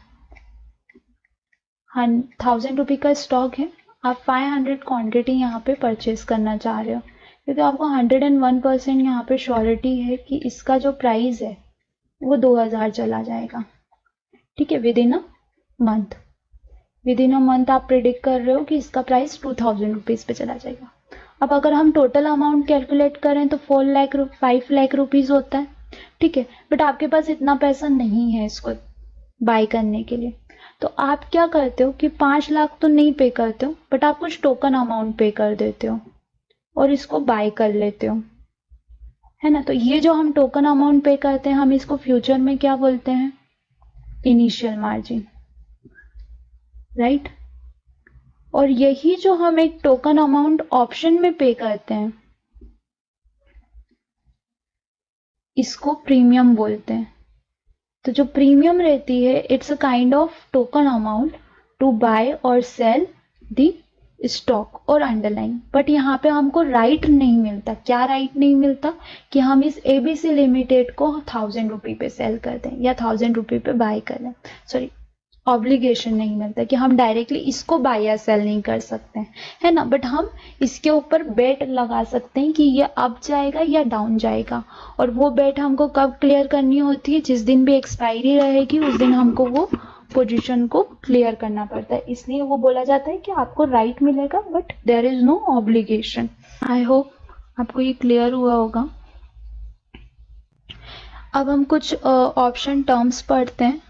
Speaker 1: 1000 रुपये का स्टॉक है, आप 500 क्वांटिटी यहाँ पे परचेज करना चाह रहे हो, क्योंकि आपको 101% यहाँ पे श्योरिटी है कि इसका जो प्राइस है वो 2000 चला जाएगा। ठीक है, विद इन अ मंथ आप प्रिडिक्ट कर रहे हो कि इसका प्राइस 2000 रुपीज पे चला जाएगा। अब अगर हम टोटल अमाउंट कैलकुलेट करें तो 5 लाख रुपीज होता है। ठीक है, बट आपके पास इतना पैसा नहीं है इसको बाय करने के लिए, तो आप क्या करते हो कि 5 लाख तो नहीं पे करते हो, बट आप कुछ टोकन अमाउंट पे कर देते हो और इसको बाय कर लेते हो, है ना। तो ये जो हम टोकन अमाउंट पे करते हैं हम इसको फ्यूचर में क्या बोलते हैं, इनिशियल मार्जिन, राइट। और यही जो हम एक टोकन अमाउंट ऑप्शन में पे करते हैं इसको प्रीमियम बोलते हैं। तो जो प्रीमियम रहती है it's a kind of token amount to buy और सेल द स्टॉक और अंडरलाइन। बट यहाँ पे हमको राइट नहीं मिलता। क्या राइट नहीं मिलता? कि हम इस ABC लिमिटेड को 1000 रुपये पे सेल कर दें या 1000 रुपये पे बाय कर दें। सॉरी, ऑब्लिगेशन नहीं मिलता कि हम डायरेक्टली इसको बाय या सेल नहीं कर सकते हैं, है ना। बट हम इसके ऊपर बेट लगा सकते हैं कि ये अप जाएगा या डाउन जाएगा। और वो बेट हमको कब क्लियर करनी होती है? जिस दिन भी एक्सपायरी रहेगी उस दिन हमको वो पोजीशन को क्लियर करना पड़ता है। इसलिए वो बोला जाता है कि आपको राइट मिलेगा but there is no obligation. I hope आपको ये क्लियर हुआ होगा। अब हम कुछ ऑप्शन टर्म्स पढ़ते हैं,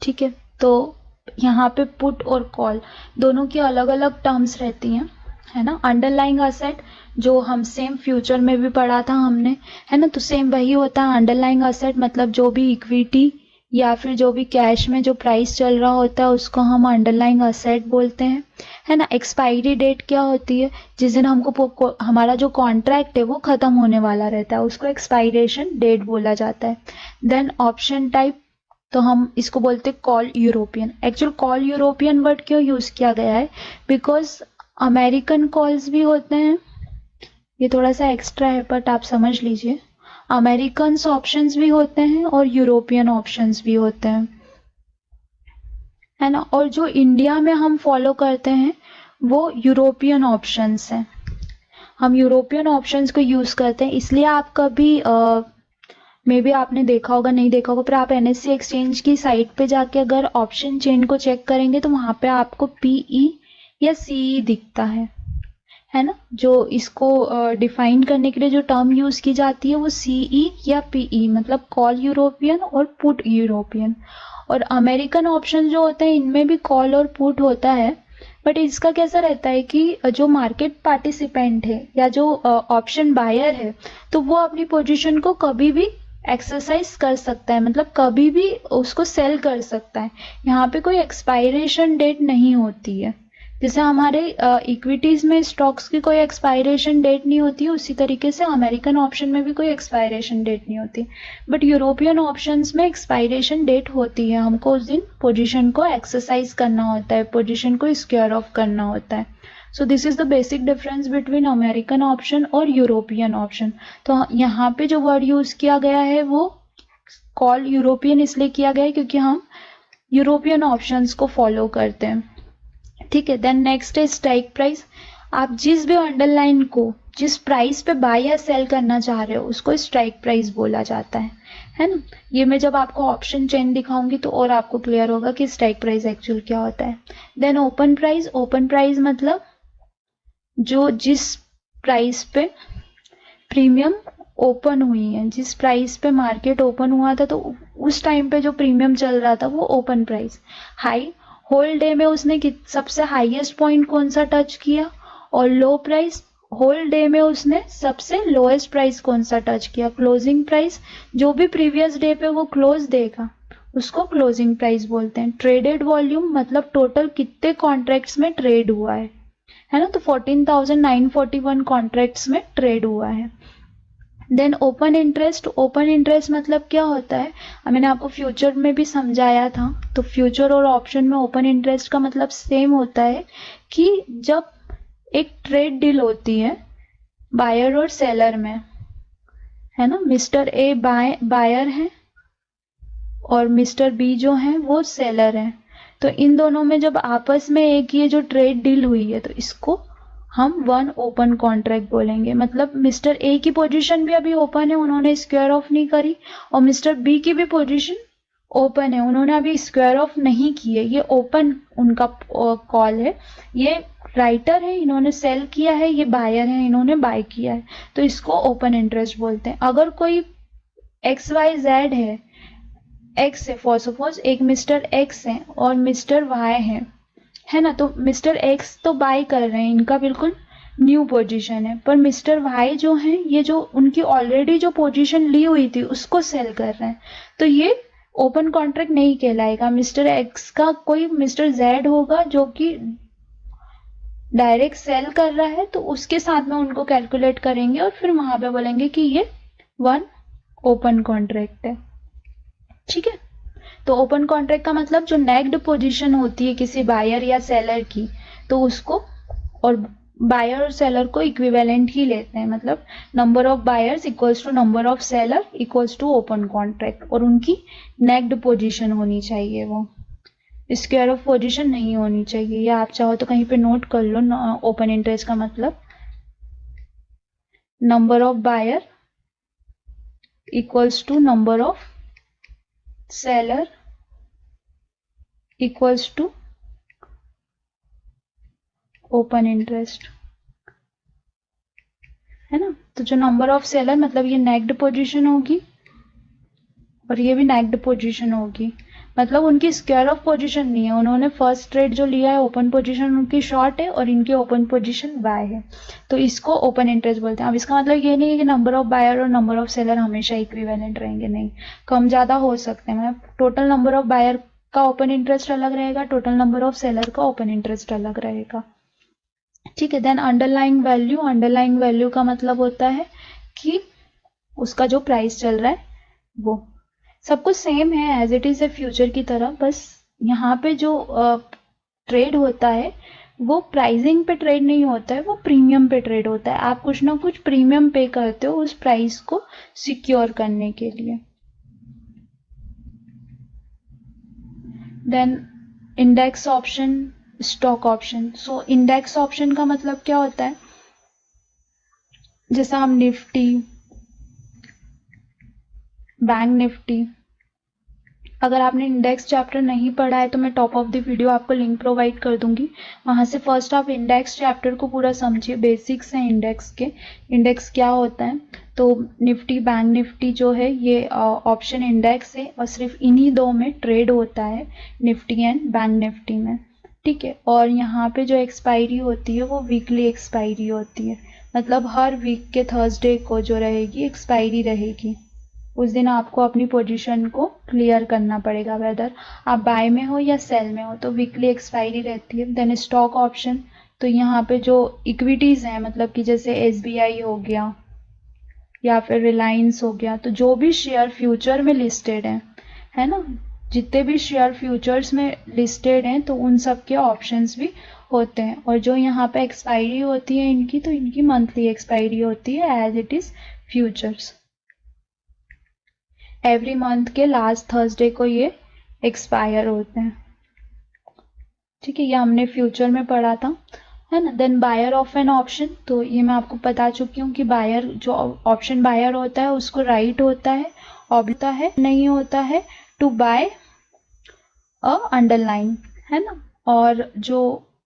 Speaker 1: ठीक है। तो यहाँ पे पुट और कॉल दोनों की अलग अलग टर्म्स रहती हैं, है ना। अंडरलाइंग असेट जो हम सेम फ्यूचर में भी पढ़ा था हमने, है ना, तो सेम वही होता है। अंडरलाइंग असेट मतलब जो भी इक्विटी या फिर जो भी कैश में जो प्राइस चल रहा होता है उसको हम अंडरलाइंग असेट बोलते हैं, है ना। एक्सपायरी डेट क्या होती है? जिस दिन हमको हमारा जो कॉन्ट्रैक्ट है वो खत्म होने वाला रहता है, उसको एक्सपायरेशन डेट बोला जाता है। देन ऑप्शन टाइप, तो हम इसको बोलते हैं call European. Actual call European word क्यों यूज किया गया है? बिकॉज अमेरिकन कॉल्स भी होते हैं, ये थोड़ा सा एक्स्ट्रा है बट आप समझ लीजिए। अमेरिकन ऑप्शंस भी होते हैं और यूरोपियन ऑप्शंस भी होते हैं, है ना। और जो इंडिया में हम फॉलो करते हैं वो यूरोपियन ऑप्शंस हैं। हम यूरोपियन ऑप्शंस को यूज करते हैं। इसलिए आप कभी मे बी आपने देखा होगा, नहीं देखा होगा, पर आप NSE एक्सचेंज की साइट पे जाके अगर ऑप्शन चेन को चेक करेंगे तो वहां पे आपको PE या CE दिखता है ना। जो इसको डिफाइन करने के लिए जो टर्म यूज की जाती है वो CE या PE, मतलब कॉल यूरोपियन और पुट यूरोपियन। और अमेरिकन ऑप्शन जो होते हैं इनमें भी कॉल और पुट होता है, बट इसका कैसा रहता है कि जो मार्केट पार्टिसिपेंट है या जो ऑप्शन बायर है तो वो अपनी पोजीशन को कभी भी एक्सरसाइज कर सकता है, मतलब कभी भी उसको सेल कर सकता है। यहाँ पे कोई एक्सपायरेशन डेट नहीं होती है। जैसे हमारे इक्विटीज में स्टॉक्स की कोई एक्सपायरेशन डेट नहीं होती है, उसी तरीके से अमेरिकन ऑप्शन में भी कोई एक्सपायरेशन डेट नहीं होती। बट यूरोपियन ऑप्शंस में एक्सपायरेशन डेट होती है। हमको उस दिन पोजीशन को एक्सरसाइज करना होता है, पोजीशन को स्क्वायर ऑफ करना होता है। So this is the basic difference between American option और यूरोपियन ऑप्शन। तो यहाँ पे जो वर्ड यूज किया गया है वो कॉल यूरोपियन इसलिए किया गया है क्योंकि हम यूरोपियन ऑप्शंस को फॉलो करते हैं, ठीक है। देन नेक्स्ट है स्ट्राइक प्राइस। आप जिस भी अंडरलाइन को जिस प्राइस पे बाय या सेल करना चाह रहे हो उसको स्ट्राइक प्राइस बोला जाता है ना। ये मैं जब आपको ऑप्शन चेन दिखाऊंगी तो और आपको क्लियर होगा कि स्ट्राइक प्राइस एक्चुअल क्या होता है। Then open price. Open price मतलब जो जिस प्राइस पे प्रीमियम ओपन हुई है, जिस प्राइस पे मार्केट ओपन हुआ था तो उस टाइम पे जो प्रीमियम चल रहा था वो open price. High, whole day में उसने सबसे हाईएस्ट पॉइंट कौन सा टच किया, और लो प्राइस, होल डे में उसने सबसे लोएस्ट प्राइस कौन सा टच किया। क्लोजिंग प्राइस, जो भी प्रीवियस डे पे वो क्लोज देगा उसको क्लोजिंग प्राइस बोलते हैं। ट्रेडेड वॉल्यूम मतलब टोटल कितने कॉन्ट्रैक्ट्स में ट्रेड हुआ है ना। तो 14,941 कॉन्ट्रैक्ट्स में ट्रेड हुआ है। Then open interest. Open interest मतलब क्या होता है, मैंने आपको फ्यूचर में भी समझाया था। तो फ्यूचर और ऑप्शन में ओपन इंटरेस्ट का मतलब सेम होता है कि जब एक ट्रेड डील होती है बायर और सेलर में, है ना, मिस्टर ए बायर है और मिस्टर बी जो है वो सेलर है। तो इन दोनों में जब आपस में एक ये जो ट्रेड डील हुई है तो इसको हम वन ओपन कॉन्ट्रैक्ट बोलेंगे। मतलब मिस्टर ए की पोजीशन भी अभी ओपन है, उन्होंने स्क्वायर ऑफ नहीं करी, और मिस्टर बी की भी पोजीशन ओपन है, उन्होंने अभी स्क्वायर ऑफ नहीं की है। ये ओपन उनका कॉल है। ये राइटर है, इन्होंने सेल किया है, ये बायर है, इन्होंने बाय किया है, तो इसको ओपन इंटरेस्ट बोलते हैं। अगर कोई XYZ है, एक्स है, फॉर सपोज एक मिस्टर एक्स है और मिस्टर वाई है ना, तो मिस्टर एक्स तो बाय कर रहे हैं, इनका बिल्कुल न्यू पोजीशन है, पर मिस्टर वाई जो है ये जो उनकी ऑलरेडी जो पोजीशन ली हुई थी उसको सेल कर रहे हैं, तो ये ओपन कॉन्ट्रैक्ट नहीं कहलाएगा। मिस्टर एक्स का कोई मिस्टर जेड होगा जो कि डायरेक्ट सेल कर रहा है, तो उसके साथ में उनको कैलकुलेट करेंगे और फिर वहां पे बोलेंगे कि ये वन ओपन कॉन्ट्रैक्ट है, ठीक है। तो ओपन कॉन्ट्रैक्ट का मतलब जो नेक्ड पोजीशन होती है किसी बायर या सेलर की, तो उसको, और बायर और सेलर को इक्विवेलेंट ही लेते हैं, मतलब number of buyers equals to number of seller equals to open contract, और उनकी नेक्ड पोजीशन होनी चाहिए, वो स्क्वायर ऑफ पोजीशन नहीं होनी चाहिए। या आप चाहो तो कहीं पे नोट कर लो, ओपन इंटरेस्ट का मतलब number of buyer equals to number of seller equals to open interest, है ना। तो जो नंबर ऑफ सेलर मतलब ये नेक्ड पोजीशन होगी और ये भी नेक्ड पोजीशन होगी, मतलब उनकी स्क्वायर ऑफ पोजीशन नहीं है, उन्होंने फर्स्ट ट्रेड जो लिया है ओपन पोजीशन उनकी शॉर्ट है और इनकी ओपन पोजीशन बाय है, तो इसको ओपन इंटरेस्ट बोलते हैं। अब इसका मतलब ये नहीं है कि नंबर ऑफ बायर और नंबर ऑफ सेलर हमेशा इक्विवेलेंट रहेंगे, नहीं, कम ज्यादा हो सकते हैं। मतलब टोटल नंबर ऑफ बायर का ओपन इंटरेस्ट अलग रहेगा, टोटल नंबर ऑफ सेलर का ओपन इंटरेस्ट अलग रहेगा, ठीक है। Then underlying value, underlying value का मतलब होता है कि उसका जो प्राइस चल रहा है वो सब कुछ सेम है as it is a future की तरह, बस यहाँ पे जो ट्रेड होता है वो प्राइसिंग पे ट्रेड नहीं होता है, वो प्रीमियम पे ट्रेड होता है। आप कुछ ना कुछ प्रीमियम पे करते हो उस प्राइस को सिक्योर करने के लिए। Then index option, stock option. So index option का मतलब क्या होता है, जैसा हम निफ्टी, बैंक निफ्टी, अगर आपने इंडेक्स चैप्टर नहीं पढ़ा है तो मैं टॉप ऑफ द वीडियो आपको लिंक प्रोवाइड कर दूंगी, वहां से फर्स्ट आप इंडेक्स चैप्टर को पूरा समझिए, बेसिक्स हैं इंडेक्स के, इंडेक्स क्या होता है। तो निफ्टी, बैंक निफ्टी जो है ये ऑप्शन इंडेक्स है और सिर्फ इन्हीं दो में ट्रेड होता है, निफ्टी एंड बैंक निफ्टी में, ठीक है। और यहाँ पे जो एक्सपायरी होती है वो वीकली एक्सपायरी होती है, मतलब हर वीक के थर्सडे को जो रहेगी एक्सपायरी रहेगी, उस दिन आपको अपनी पोजीशन को क्लियर करना पड़ेगा, वेदर आप बाय में हो या सेल में हो, तो वीकली एक्सपायरी रहती है। देन स्टॉक ऑप्शन, तो यहाँ पे जो इक्विटीज हैं, मतलब कि जैसे SBI हो गया या फिर रिलायंस हो गया, तो जो भी शेयर फ्यूचर में लिस्टेड है ना, जितने भी शेयर फ्यूचर्स में लिस्टेड हैं तो उन सब के ऑप्शंस भी होते हैं। और जो यहाँ पे एक्सपायरी होती है इनकी, तो इनकी मंथली एक्सपायरी होती है as it is futures, every month के लास्ट थर्सडे को ये एक्सपायर होते हैं, ठीक है। ये हमने फ्यूचर में पढ़ा था, है ना। Then buyer of an option, तो ये मैं आपको बता चुकी हूँ कि बायर, जो ऑप्शन बायर होता है उसको राइट होता है, होता है नहीं होता है टू बाय अ अंडरलाइन, है ना। और जो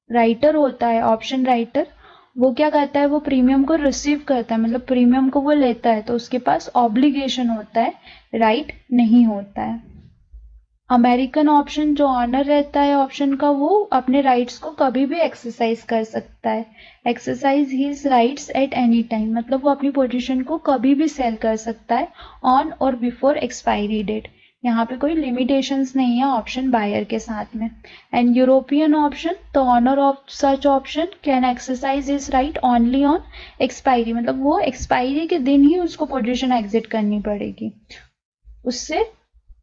Speaker 1: राइटर होता है, ऑप्शन राइटर, वो क्या करता है, वो प्रीमियम को रिसीव करता है, मतलब प्रीमियम को वो लेता है, तो उसके पास ऑब्लिगेशन होता है, राइट नहीं होता है। अमेरिकन ऑप्शन, जो ऑनर रहता है ऑप्शन का, वो अपने राइट्स को कभी भी एक्सरसाइज कर सकता है, exercise his rights at any time, मतलब वो अपनी पोजीशन को कभी भी सेल कर सकता है ऑन और बिफोर एक्सपायरी डेट, यहाँ पे कोई लिमिटेशंस नहीं है ऑप्शन बायर के साथ में। एंड यूरोपियन ऑप्शन, तो owner of such option can exercise his right only on expiry, मतलब वो एक्सपायरी के दिन ही उसको पोजीशन एग्जिट करनी पड़ेगी, उससे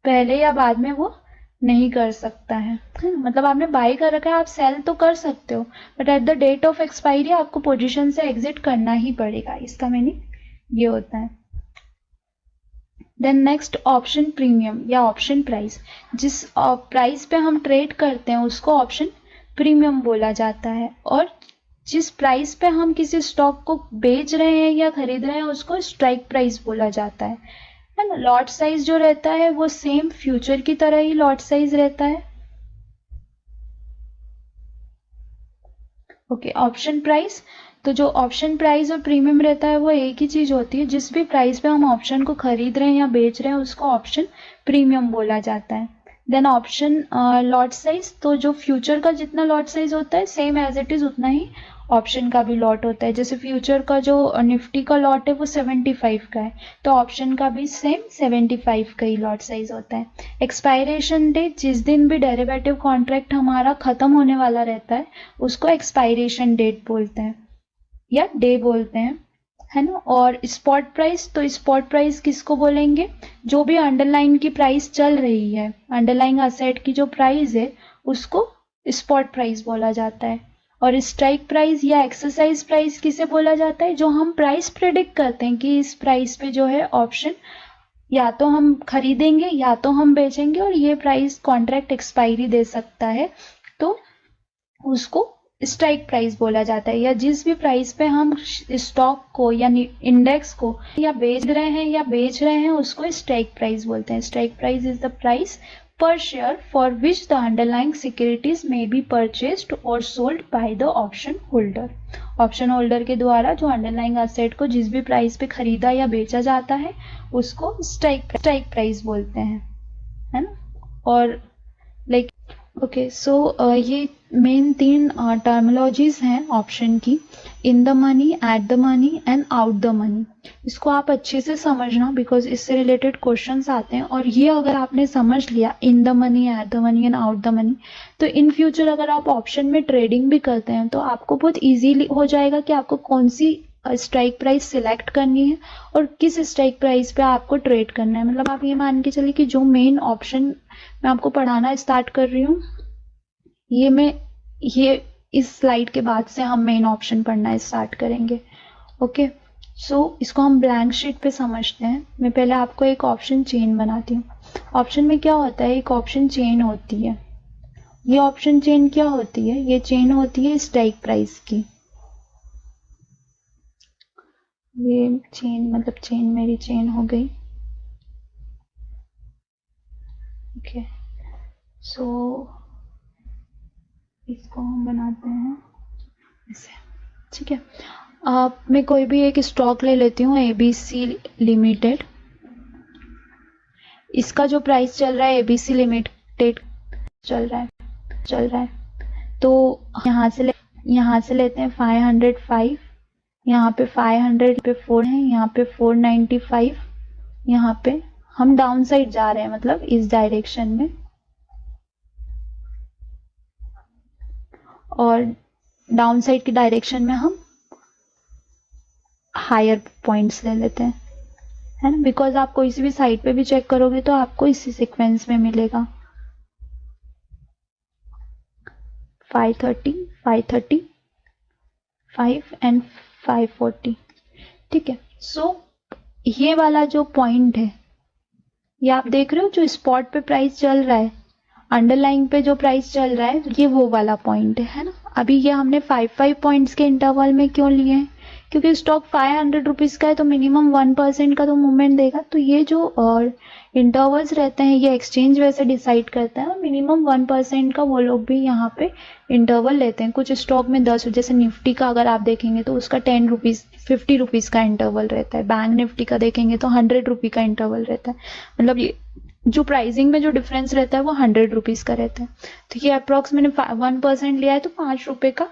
Speaker 1: पहले या बाद में वो नहीं कर सकता है, मतलब आपने बाय कर रखा है, आप सेल तो कर सकते हो, but at the date of expiry आपको पोजीशन से एग्जिट करना ही पड़ेगा, इसका मीनिंग ये होता है। देन नेक्स्ट ऑप्शन प्रीमियम या ऑप्शन प्राइस, जिस प्राइस पे हम ट्रेड करते हैं उसको ऑप्शन प्रीमियम बोला जाता है, और जिस प्राइस पे हम किसी स्टॉक को बेच रहे हैं या खरीद रहे हैं उसको स्ट्राइक प्राइस बोला जाता है ना। लॉट साइज जो रहता है वो सेम फ्यूचर की तरह ही लॉट साइज रहता है, ओके। ऑप्शन प्राइस, तो जो ऑप्शन प्राइस और प्रीमियम रहता है वो एक ही चीज होती है, जिस भी प्राइस पे हम ऑप्शन को खरीद रहे हैं या बेच रहे हैं उसको ऑप्शन प्रीमियम बोला जाता है। देन ऑप्शन लॉट साइज, तो जो फ्यूचर का जितना लॉट साइज होता है सेम एज इट इज उतना ही ऑप्शन का भी लॉट होता है, जैसे फ्यूचर का जो निफ्टी का लॉट है वो 75 का है, तो ऑप्शन का भी सेम 75 का ही लॉट साइज होता है। एक्सपायरेशन डेट, जिस दिन भी डेरिवेटिव कॉन्ट्रैक्ट हमारा खत्म होने वाला रहता है उसको एक्सपायरेशन डेट बोलते हैं या डे बोलते हैं, है ना। और स्पॉट प्राइस, तो स्पॉट प्राइस किसको बोलेंगे, जो भी अंडरलाइन की प्राइस चल रही है, अंडरलाइन असेट की जो प्राइस है उसको स्पॉट प्राइस बोला जाता है। और स्ट्राइक प्राइस या एक्सरसाइज प्राइस किसे बोला जाता है, जो हम प्राइस प्रेडिक्ट करते हैं कि इस प्राइस पे जो है ऑप्शन या तो हम खरीदेंगे या तो हम बेचेंगे और ये प्राइस कॉन्ट्रैक्ट एक्सपायरी दे सकता है, तो उसको स्ट्राइक प्राइस बोला जाता है। या जिस भी प्राइस पे हम स्टॉक को या इंडेक्स को या बेच रहे हैं उसको स्ट्राइक प्राइस बोलते हैं। Strike price is the price per share for which the underlying securities may be purchased or sold by the option holder। Option holder के द्वारा जो अंडरलाइंग असेट को जिस भी प्राइस पे खरीदा या बेचा जाता है उसको स्ट्राइक प्राइस बोलते हैं, है ना। और लाइक ओके, सो ये मेन 3 टर्मिनोलॉजीज हैं ऑप्शन की, इन the money, at the money and out the money. इसको आप अच्छे से समझना बिकॉज इससे रिलेटेड क्वेश्चंस आते हैं। और ये अगर आपने समझ लिया इन the money, at the money and out the money, तो इन फ्यूचर अगर आप ऑप्शन में ट्रेडिंग भी करते हैं तो आपको बहुत ईजीली हो जाएगा कि आपको कौन सी स्ट्राइक प्राइस सिलेक्ट करनी है और किस स्ट्राइक प्राइस पे आपको ट्रेड करना है। मतलब आप ये मान के चलिए कि जो मेन ऑप्शन मैं आपको पढ़ाना स्टार्ट कर रही हूँ, ये इस स्लाइड के बाद से हम मेन ऑप्शन पढ़ना स्टार्ट करेंगे। ओके, सो इसको हम ब्लैंक शीट पे समझते हैं। मैं पहले आपको एक ऑप्शन चेन बनाती हूँ। ऑप्शन में क्या होता है, एक ऑप्शन चेन होती है। ये ऑप्शन चेन क्या होती है, ये चेन होती है स्ट्राइक प्राइस की। ये चेन मतलब चेन मेरी चेन हो गई। ओके, सो इसको हम बनाते हैं ऐसे, ठीक है। मैं कोई भी एक स्टॉक ले लेती हूँ, ABC लिमिटेड। इसका जो प्राइस चल रहा है ABC लिमिटेड चल रहा है, तो यहाँ से लेते हैं 505, यहाँ पे 500 पे 4 है, यहाँ पे 495, यहाँ पे हम डाउन साइड जा रहे हैं मतलब इस डायरेक्शन में, और डाउन साइड की डायरेक्शन में हम हायर पॉइंट्स ले लेते हैं, है ना। बिकॉज आप कोई सी भी साइड पे भी चेक करोगे तो आपको इसी सीक्वेंस में मिलेगा 530, 530, 5 एंड 540, ठीक है। सो ये वाला जो पॉइंट है, ये आप देख रहे हो जो स्पॉट पे प्राइस चल रहा है, अंडरलाइन पे जो प्राइस चल रहा है, ये वो वाला पॉइंट है ना। अभी ये हमने 5 पॉइंट्स के इंटरवल में क्यों लिए हैं, क्योंकि स्टॉक 500 रुपीज का है तो मिनिमम 1% का तो मूवमेंट देगा। तो ये जो इंटरवल्स रहते हैं ये एक्सचेंज वैसे डिसाइड करता है, और मिनिमम 1% का वो लोग भी यहाँ पे इंटरवल लेते हैं। कुछ स्टॉक में 10, जैसे निफ्टी का अगर आप देखेंगे तो उसका 10 रुपीज 50 रुपीज का इंटरवल रहता है। बैंक निफ्टी का देखेंगे तो 100 रुपी का इंटरवल रहता है। मतलब ये जो प्राइसिंग में जो डिफरेंस रहता है वो 100 रुपीज का रहता है। तो ये अप्रॉक्स मैंने 1% लिया है तो 5 रुपए का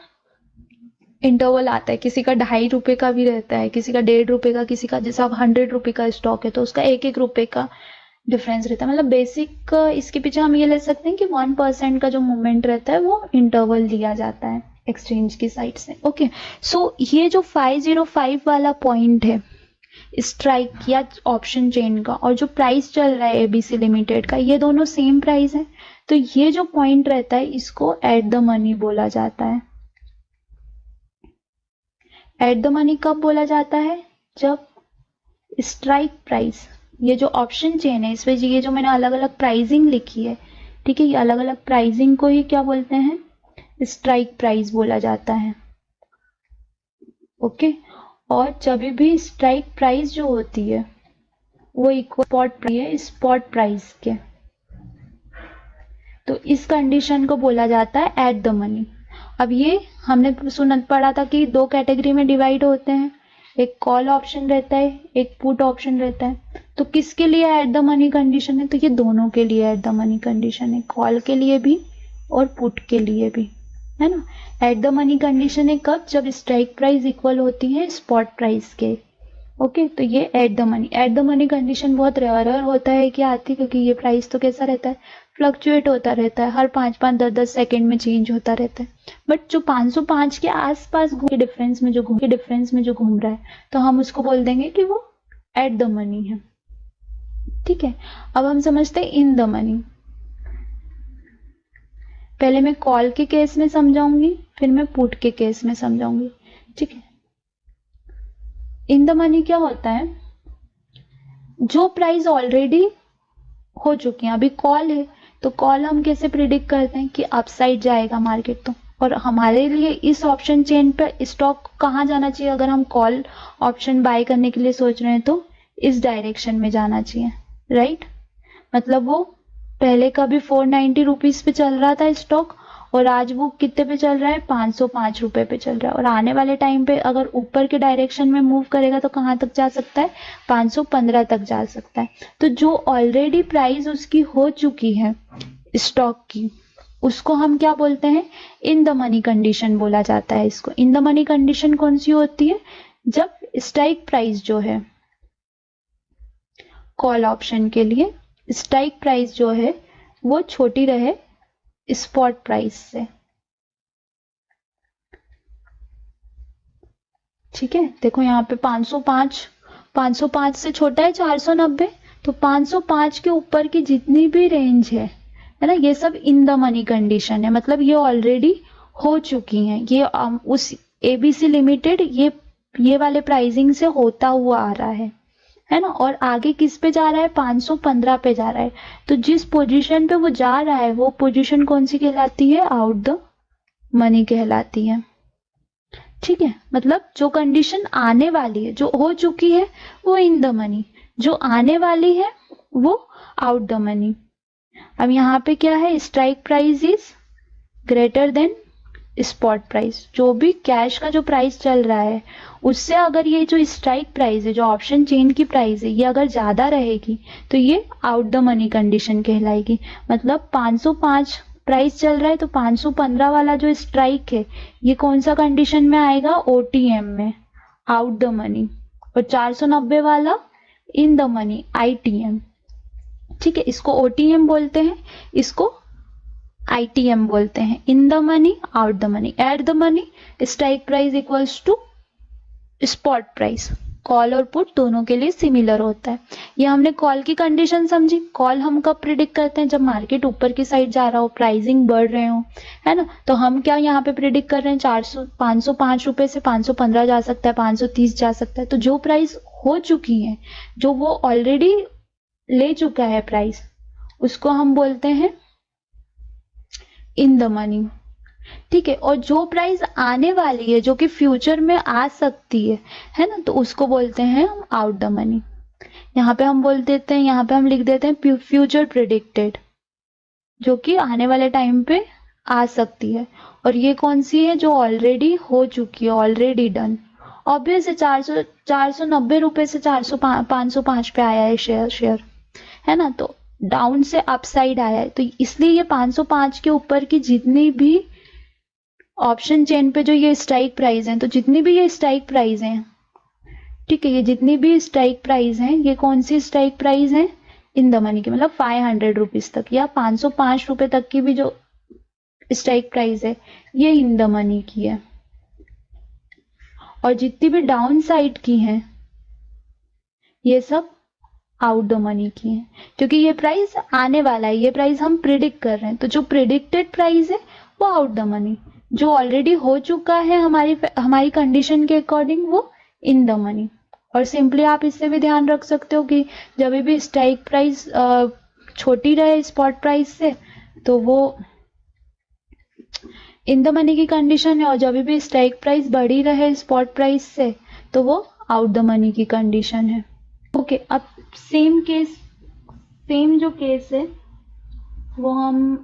Speaker 1: इंटरवल आता है। किसी का 2.5 रुपए का भी रहता है, किसी का 1.5 रुपए का, किसी का जैसा 100 रुपए का स्टॉक है तो उसका 1-1 रुपए का डिफरेंस रहता है। मतलब बेसिक इसके पीछे हम ये ले सकते हैं कि 1% का जो मूवमेंट रहता है वो इंटरवल दिया जाता है एक्सचेंज की साइड से। ओके, सो ये जो 505 वाला पॉइंट है स्ट्राइक या ऑप्शन चेन का, और जो प्राइस चल रहा है ABC लिमिटेड का, ये दोनों सेम प्राइस है। तो ये जो पॉइंट रहता है इसको एट द मनी बोला जाता है। एट द मनी कब बोला जाता है, जब स्ट्राइक प्राइस, ये जो ऑप्शन चेन है इसमें ये जो मैंने अलग अलग प्राइसिंग लिखी है, ठीक है, ये अलग अलग प्राइसिंग को ही क्या बोलते हैं, स्ट्राइक प्राइस बोला जाता है। ओके, और जब भी स्ट्राइक प्राइस जो होती है वो इक्वल स्पॉट प्राइस के, तो इस कंडीशन को बोला जाता है एट द मनी। अब ये हमने पढ़ा था कि 2 कैटेगरी में डिवाइड होते हैं, एक कॉल ऑप्शन रहता है, एक पुट ऑप्शन रहता है। तो किसके लिए एट द मनी कंडीशन है, तो ये दोनों के लिए एट द मनी कंडीशन है, कॉल के लिए भी और पुट के लिए भी, है ना। एट द मनी कंडीशन है कब, जब स्ट्राइक प्राइस इक्वल होती है स्पॉट प्राइस के। ओके, तो ये एट द मनी कंडीशन बहुत रेयर होता है कि आती, क्योंकि ये प्राइस तो कैसा रहता है, फ्लक्चुएट होता रहता है, हर 5-5 10-10 सेकंड में चेंज होता रहता है। बट जो 505 के आसपास के डिफरेंस में जो घूम रहा है, तो हम उसको बोल देंगे कि वो एट द मनी है। ठीक है, अब हम समझते हैं इन द मनी। पहले मैं कॉल के केस में समझाऊंगी, फिर मैं पुट के केस में समझाऊंगी। ठीक है, इन द मनी क्या होता है, जो प्राइस ऑलरेडी हो चुकी है, अभी कॉल है तो कॉल हम कैसे प्रिडिक्ट करते हैं कि अपसाइड जाएगा मार्केट, तो और हमारे लिए इस ऑप्शन चेन पे स्टॉक कहाँ जाना चाहिए, अगर हम कॉल ऑप्शन बाय करने के लिए सोच रहे हैं तो इस डायरेक्शन में जाना चाहिए, राइट। मतलब वो पहले का भी 490 रुपीज पे चल रहा था स्टॉक, और आज वो कितने पे चल रहा है, 505 रुपए पे चल रहा है, और आने वाले टाइम पे अगर ऊपर के डायरेक्शन में मूव करेगा तो कहाँ तक जा सकता है, 515 तक जा सकता है। तो जो ऑलरेडी प्राइस उसकी हो चुकी है स्टॉक की, उसको हम क्या बोलते हैं, इन द मनी कंडीशन बोला जाता है इसको। इन द मनी कंडीशन कौन सी होती है, जब स्ट्राइक प्राइस जो है कॉल ऑप्शन के लिए, स्ट्राइक प्राइस जो है वो छोटी रहे स्पॉट प्राइस से। ठीक है, देखो यहाँ पे 505 से छोटा है 490, तो 505 के ऊपर की जितनी भी रेंज है ना, ये सब इन द मनी कंडीशन है, मतलब ये ऑलरेडी हो चुकी हैं, ये उस एबीसी लिमिटेड ये वाले प्राइसिंग से होता हुआ आ रहा है ना, और आगे किस पे जा रहा है, 515 पे जा रहा है। तो जिस पोजीशन पे वो जा रहा है वो पोजीशन कौन सी कहलाती है, आउट द मनी कहलाती है। ठीक है, मतलब जो कंडीशन आने वाली है, जो हो चुकी है वो इन द मनी, जो आने वाली है वो आउट द मनी। अब यहाँ पे क्या है, strike price is greater than spot price, जो भी कैश का जो प्राइस चल रहा है उससे अगर ये जो स्ट्राइक प्राइस है, जो ऑप्शन चेन की प्राइस है, ये अगर ज्यादा रहेगी तो ये आउट द मनी कंडीशन कहलाएगी। मतलब 505 प्राइस चल रहा है तो 515 वाला जो स्ट्राइक है ये कौन सा कंडीशन में आएगा, ओटीएम में, आउट द मनी, और 490 वाला इन द मनी, आईटीएम। ठीक है, इसको ओटीएम बोलते हैं, इसको आईटीएम बोलते हैं, in the money, out the money. At the money strike price equals to spot price. Call और पुट दोनों के लिए सिमिलर होता है। ये हमने कॉल की कंडीशन समझी। कॉल हम कब प्रिडिक्ट करते हैं, जब मार्केट ऊपर की साइड जा रहा हो, प्राइसिंग बढ़ रहे हो, है ना। तो हम क्या यहाँ पे प्रिडिक्ट कर रहे हैं, 505 रुपए से 515 जा सकता है, 530 जा सकता है। तो जो प्राइस हो चुकी है, जो वो ऑलरेडी ले चुका है प्राइस, उसको हम बोलते हैं इन द मनी। ठीक है, और जो प्राइस आने वाली है, जो कि फ्यूचर में आ सकती है ना, तो उसको बोलते हैं हम आउट द मनी। यहाँ पे हम बोल देते हैं, यहाँ पे हम लिख देते हैं फ्यूचर प्रिडिक्टेड, जो कि आने वाले टाइम पे आ सकती है। और ये कौन सी है, जो ऑलरेडी हो चुकी है, ऑलरेडी डन। ऑब्वियस है, 490 रुपए से 505 पे आया है शेयर, है ना, तो डाउन से अपसाइड आया है, तो इसलिए ये 505 के ऊपर की जितनी भी ऑप्शन चेन पे जो ये स्ट्राइक प्राइस है, तो जितनी भी ये स्ट्राइक प्राइस हैं, ठीक है, ये जितनी भी स्ट्राइक प्राइस हैं, ये कौन सी स्ट्राइक प्राइस है, इन द मनी की, मतलब 500 रुपीज तक या 505 रुपए तक की भी जो स्ट्राइक प्राइस है, ये इन द मनी की है। और जितनी भी डाउन साइड की हैं, ये सब आउट द मनी की है, क्योंकि ये प्राइस आने वाला है, ये प्राइस हम प्रिडिक्ट कर रहे हैं। तो जो प्रिडिक्टेड प्राइस है वो आउट द मनी, जो ऑलरेडी हो चुका है हमारी कंडीशन के अकॉर्डिंग वो इन द मनी। और सिंपली आप इससे भी ध्यान रख सकते हो कि जब भी स्ट्राइक प्राइस छोटी रहे स्पॉट प्राइस से, तो वो इन द मनी की कंडीशन है, और जब भी स्ट्राइक प्राइस बड़ी रहे स्पॉट प्राइस से, तो वो आउट द मनी की कंडीशन है। ओके, अब सेम जो केस है वो हम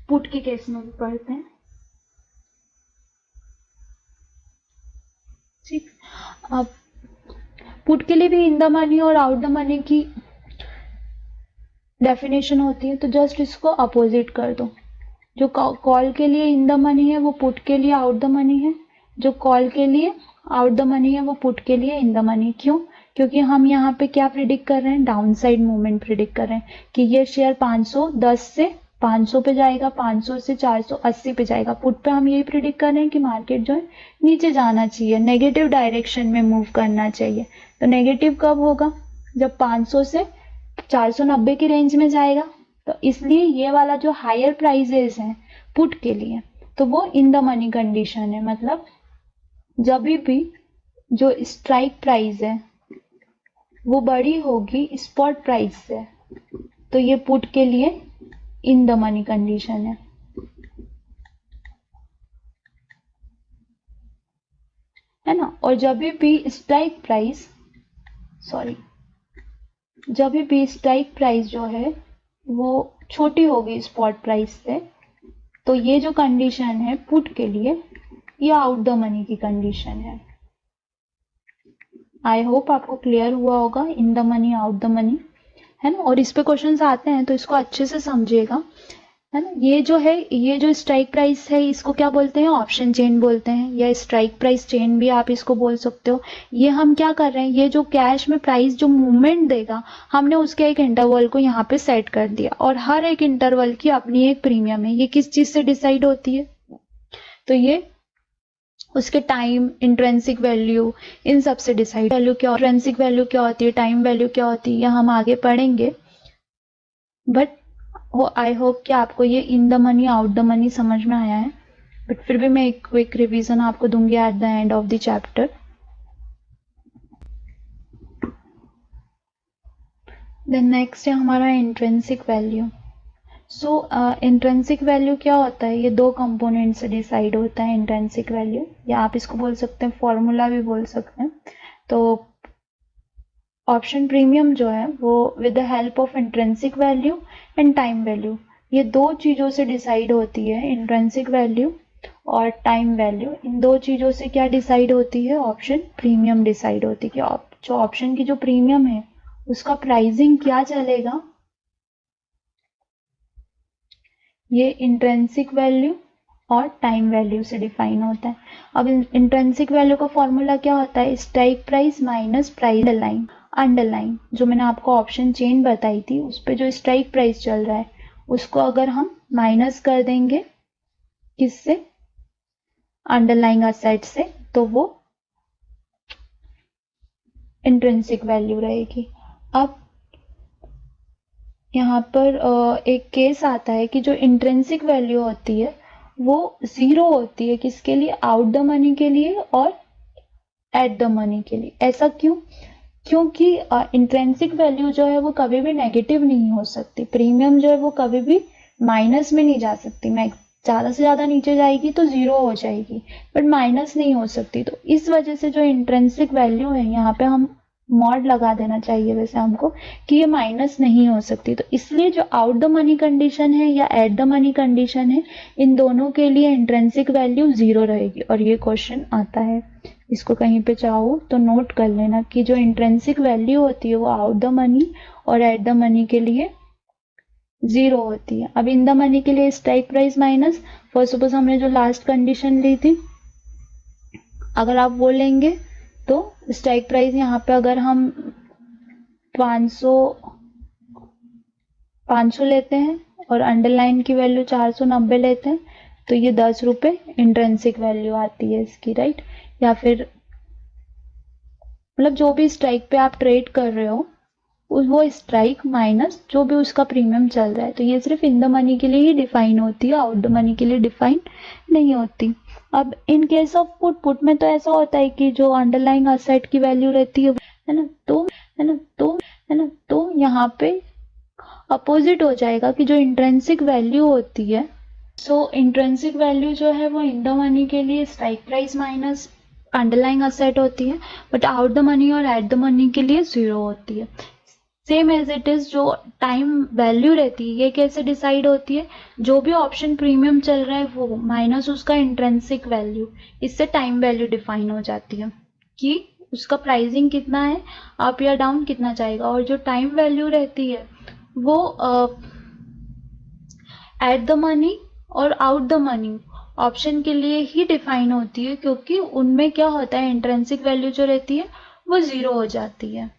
Speaker 1: पुट के केस में भी पढ़ते हैं। ठीक, अब पुट के लिए भी इन द मनी और आउट द मनी की डेफिनेशन होती है, तो जस्ट इसको अपोजिट कर दो। जो कॉल के लिए इन द मनी है वो पुट के लिए आउट द मनी है, जो कॉल के लिए आउट द मनी है वो पुट के लिए इन द मनी। क्यों? क्योंकि हम यहाँ पे क्या प्रिडिक्ट कर रहे हैं, डाउन साइड मूवमेंट प्रिडिक्ट कर रहे हैं कि ये शेयर 510 से 500 पे जाएगा, 500 से 480 पे जाएगा। पुट पे हम यही प्रिडिक्ट कर रहे हैं कि मार्केट जो है नीचे जाना चाहिए, नेगेटिव डायरेक्शन में मूव करना चाहिए। तो नेगेटिव कब होगा, जब 500 से 490 की रेंज में जाएगा। तो इसलिए ये वाला जो हायर प्राइजेस हैं पुट के लिए, तो वो इन द मनी कंडीशन है, मतलब जब भी जो स्ट्राइक प्राइस है वो बड़ी होगी स्पॉट प्राइस से, तो ये पुट के लिए इन द मनी कंडीशन है ना। और जब भी स्ट्राइक प्राइस जो है वो छोटी होगी स्पॉट प्राइस से, तो ये जो कंडीशन है पुट के लिए, ये आउट द मनी की कंडीशन है। आई होप आपको क्लियर हुआ होगा, इन the money out the money, है ना। और इस पे क्वेश्चंस आते हैं तो इसको अच्छे से समझिएगा, है ना। ये जो स्ट्राइक प्राइस है इसको क्या बोलते हैं, ऑप्शन चेन बोलते हैं, या स्ट्राइक प्राइस चेन भी आप इसको बोल सकते हो। ये हम क्या कर रहे हैं, ये जो कैश में प्राइस जो मूवमेंट देगा, हमने उसके एक इंटरवल को यहाँ पे सेट कर दिया, और हर एक इंटरवल की अपनी एक प्रीमियम है। ये किस चीज से डिसाइड होती है, तो ये उसके टाइम, इंट्रेंसिक वैल्यू, इन सब से डिसाइड। वैल्यू क्या, इंट्रेंसिक वैल्यू क्या होती है, टाइम वैल्यू क्या होती है, हम आगे पढ़ेंगे। बट आई होप कि आपको ये इन the money out the money समझ में आया है। बट फिर भी मैं एक क्विक रिवीजन आपको दूंगी at the end of the chapter. Then next है हमारा intrinsic value. So intrinsic value क्या होता है, ये दो कंपोनेंट से डिसाइड होता है इंट्रेंसिक वैल्यू, या आप इसको बोल सकते हैं फॉर्मूला भी बोल सकते हैं। तो ऑप्शन प्रीमियम जो है वो with the help of intrinsic value and time value, ये दो चीजों से डिसाइड होती है, इंट्रेंसिक वैल्यू और टाइम वैल्यू। इन दो चीजों से क्या डिसाइड होती है, ऑप्शन प्रीमियम डिसाइड होती है कि जो ऑप्शन की जो प्रीमियम है उसका प्राइसिंग क्या चलेगा, ये इंट्रेंसिक वैल्यू और टाइम वैल्यू से डिफाइन होता है। अब इंट्रेंसिक वैल्यू का फॉर्मूला क्या होता है, strike price minus price underline जो मैंने आपको ऑप्शन चेन बताई थी, उस पे जो स्ट्राइक प्राइस चल रहा है उसको अगर हम माइनस कर देंगे किससे, अंडरलाइंग असेट से, तो वो इंट्रिंसिक वैल्यू रहेगी। अब यहाँ पर एक केस आता है कि जो इंट्रिंसिक वैल्यू होती है वो 0 होती है, किसके लिए, आउट द मनी के लिए और एट द मनी के लिए। ऐसा क्यों, क्योंकि इंट्रिंसिक वैल्यू जो है वो कभी भी नेगेटिव नहीं हो सकती, प्रीमियम जो है वो कभी भी माइनस में नहीं जा सकती, ज़्यादा से ज़्यादा नीचे जाएगी तो 0 हो जाएगी, बट माइनस नहीं हो सकती। तो इस वजह से जो इंट्रिंसिक वैल्यू है, यहाँ पे हम मॉड लगा देना चाहिए वैसे हमको, कि ये माइनस नहीं हो सकती। तो इसलिए जो आउट द मनी कंडीशन है या एट द मनी कंडीशन है, इन दोनों के लिए इंट्रिंसिक वैल्यू 0 रहेगी। और ये क्वेश्चन आता है, इसको कहीं पे चाहो तो नोट कर लेना कि जो इंट्रिंसिक वैल्यू होती है वो आउट द मनी और एट द मनी के लिए 0 होती है। अब इन द मनी के लिए strike price minus, first suppose हमने जो लास्ट कंडीशन ली थी, अगर आप वो लेंगे तो स्ट्राइक प्राइस यहाँ पे अगर हम 500 लेते हैं और अंडरलाइन की वैल्यू 490 लेते हैं, तो ये 10 रुपए इंट्रिंसिक वैल्यू आती है इसकी, राइट। या फिर मतलब जो भी स्ट्राइक पे आप ट्रेड कर रहे हो वो स्ट्राइक माइनस जो भी उसका प्रीमियम चल रहा है। तो ये सिर्फ इन द मनी के लिए ही डिफाइन होती है, आउट द मनी के लिए डिफाइन नहीं होती। अब इन केस ऑफ पुट में तो ऐसा होता है कि जो अंडरलाइंग असेट की वैल्यू रहती है ना, तो यहाँ पे अपोजिट हो जाएगा कि जो इंट्रिंसिक वैल्यू होती है, सो इंट्रिंसिक वैल्यू जो है वो इन द मनी के लिए strike price minus underlying asset होती है, बट आउट द मनी और एट द मनी के लिए 0 होती है। सेम एज इट इज जो टाइम वैल्यू रहती है, ये कैसे डिसाइड होती है, जो भी ऑप्शन प्रीमियम चल रहा है वो माइनस उसका इंट्रिंसिक वैल्यू, इससे टाइम वैल्यू डिफाइन हो जाती है कि उसका प्राइसिंग कितना है, अप या डाउन कितना जाएगा। और जो टाइम वैल्यू रहती है वो एट द मनी और आउट द मनी ऑप्शन के लिए ही डिफाइन होती है, क्योंकि उनमें क्या होता है, इंट्रिंसिक वैल्यू जो रहती है वो 0 हो जाती है।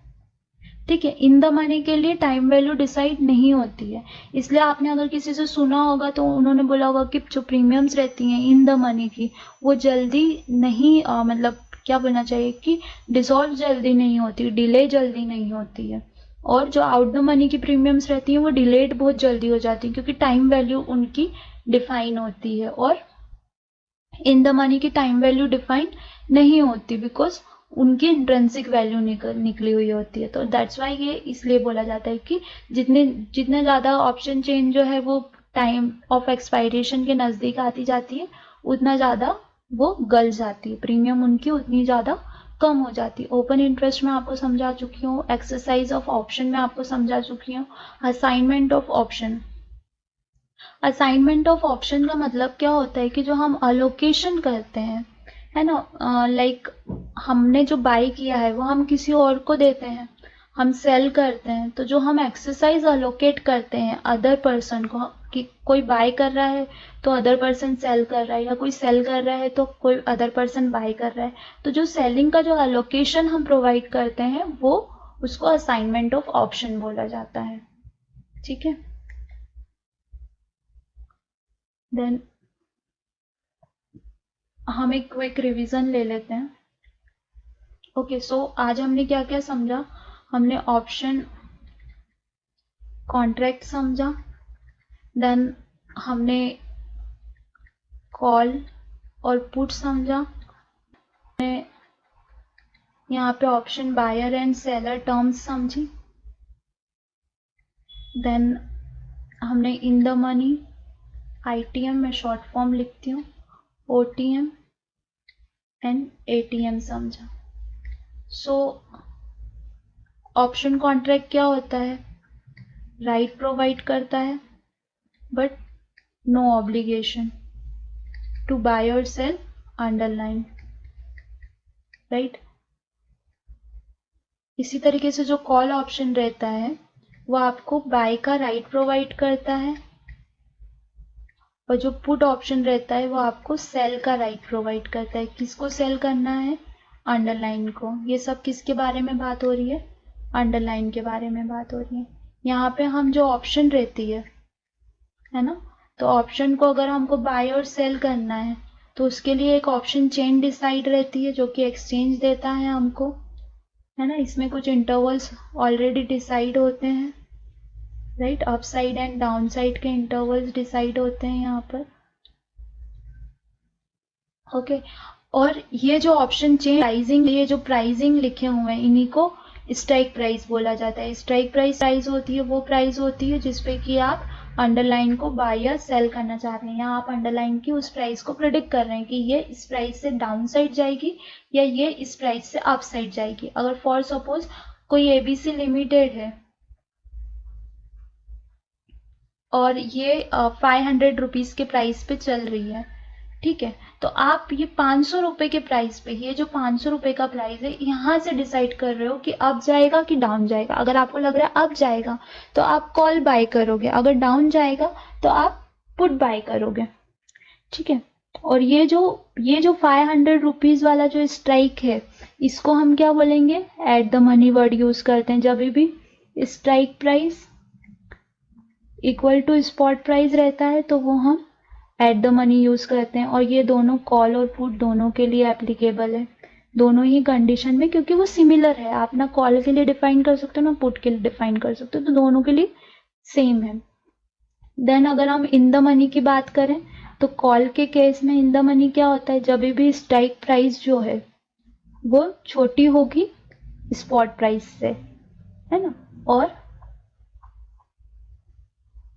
Speaker 1: ठीक है, इन द मनी के लिए टाइम वैल्यू डिसाइड नहीं होती है। इसलिए आपने अगर किसी से सुना होगा तो उन्होंने बोला होगा कि जो प्रीमियम्स रहती हैं इन द मनी की, वो जल्दी नहीं मतलब क्या बोलना चाहिए कि डिसॉल्व जल्दी नहीं होती, डिले जल्दी नहीं होती है। और जो आउट द मनी की प्रीमियम्स रहती हैं वो डिलेड बहुत जल्दी हो जाती हैं, क्योंकि टाइम वैल्यू उनकी डिफाइन होती है। और इन द मनी की टाइम वैल्यू डिफाइन नहीं होती, बिकॉज उनकी इंट्रेंसिक वैल्यू निकली हुई होती है। तो दैट्स वाई ये इसलिए बोला जाता है कि जितने जितने ज़्यादा ऑप्शन चेंज जो है वो टाइम ऑफ एक्सपायरेशन के नज़दीक आती जाती है, उतना ज़्यादा वो गल जाती है, प्रीमियम उनकी उतनी ज़्यादा कम हो जाती है। ओपन इंटरेस्ट में आपको समझा चुकी हूँ, एक्सरसाइज ऑफ ऑप्शन में आपको समझा चुकी हूँ, assignment of option. Assignment of option का मतलब क्या होता है कि जो हम अलोकेशन करते हैं, है ना, लाइक हमने जो बाय किया है वो हम किसी और को देते हैं, हम सेल करते हैं, तो जो हम एक्सरसाइज अलोकेट करते हैं अदर पर्सन को, कि कोई बाय कर रहा है तो अदर पर्सन सेल कर रहा है, या कोई सेल कर रहा है तो कोई अदर पर्सन बाय कर रहा है, तो जो सेलिंग का जो अलोकेशन हम प्रोवाइड करते हैं वो उसको असाइनमेंट ऑफ ऑप्शन बोला जाता है। ठीक है, देन हम एक क्विक रिवीजन ले लेते हैं। ओके, सो आज हमने क्या क्या समझा? हमने ऑप्शन कॉन्ट्रैक्ट समझा, देन हमने कॉल और पुट समझा, हमने यहाँ पे option buyer and seller terms समझी, देन हमने इन द मनी, आईटीएम में शॉर्ट फॉर्म लिखती हूँ, ओटीएम एंड एटीएम समझा। सो ऑप्शन कॉन्ट्रैक्ट क्या होता है? राइट प्रोवाइड करता है but no obligation to buy और सेल अंडरलाइन, राइट। इसी तरीके से जो कॉल ऑप्शन रहता है वो आपको बाय का राइट प्रोवाइड करता है, और जो पुट ऑप्शन रहता है वो आपको सेल का राइट प्रोवाइड करता है। किसको सेल करना है? अंडरलाइन को। ये सब किसके बारे में बात हो रही है? अंडरलाइन के बारे में बात हो रही है। यहाँ पे हम जो ऑप्शन रहती है ना, तो ऑप्शन को अगर हमको बाय और सेल करना है तो उसके लिए एक ऑप्शन चेन डिसाइड रहती है जो कि एक्सचेंज देता है हमको, है ना। इसमें कुछ इंटरवल्स ऑलरेडी डिसाइड होते हैं, right. Up side and down side के इंटरवल्स डिसाइड होते हैं यहाँ पर, ओके। और ये जो ऑप्शन चेन प्राइसिंग, ये जो प्राइसिंग लिखे हुए हैं इन्हीं को स्ट्राइक प्राइस बोला जाता है। स्ट्राइक प्राइस होती है वो प्राइस होती है जिसपे कि आप अंडरलाइन को बाय या सेल करना चाह रहे हैं। यहाँ आप अंडरलाइन की उस प्राइस को प्रेडिक्ट कर रहे हैं कि ये इस प्राइस से डाउन साइड जाएगी या ये इस प्राइस से अप साइड जाएगी। अगर फॉर सपोज कोई एबीसी लिमिटेड है और ये 500 रुपीज के प्राइस पे चल रही है, ठीक है, तो आप ये 500 रुपए के प्राइस पे, ये जो 500 रुपए का प्राइस है यहाँ से डिसाइड कर रहे हो कि अप जाएगा कि डाउन जाएगा। अगर आपको लग रहा है अप जाएगा तो आप कॉल बाय करोगे, अगर डाउन जाएगा तो आप पुट बाय करोगे, ठीक है। और ये जो 500 रुपीज वाला जो स्ट्राइक है इसको हम क्या बोलेंगे? At the money word use करते हैं जब भी strike price equal to spot price रहता है तो वो हम एट द मनी यूज करते हैं। और ये दोनों कॉल और पुट दोनों के लिए एप्लीकेबल है, दोनों ही कंडीशन में, क्योंकि वो सिमिलर है। आप ना कॉल के लिए डिफाइन कर सकते हो ना पुट के लिए डिफाइन कर सकते हो, तो दोनों के लिए सेम है। देन अगर हम इन द मनी की बात करें तो कॉल के केस में इन द मनी क्या होता है? जब भी स्ट्राइक प्राइस जो है वो छोटी होगी स्पॉट प्राइस से, है ना। और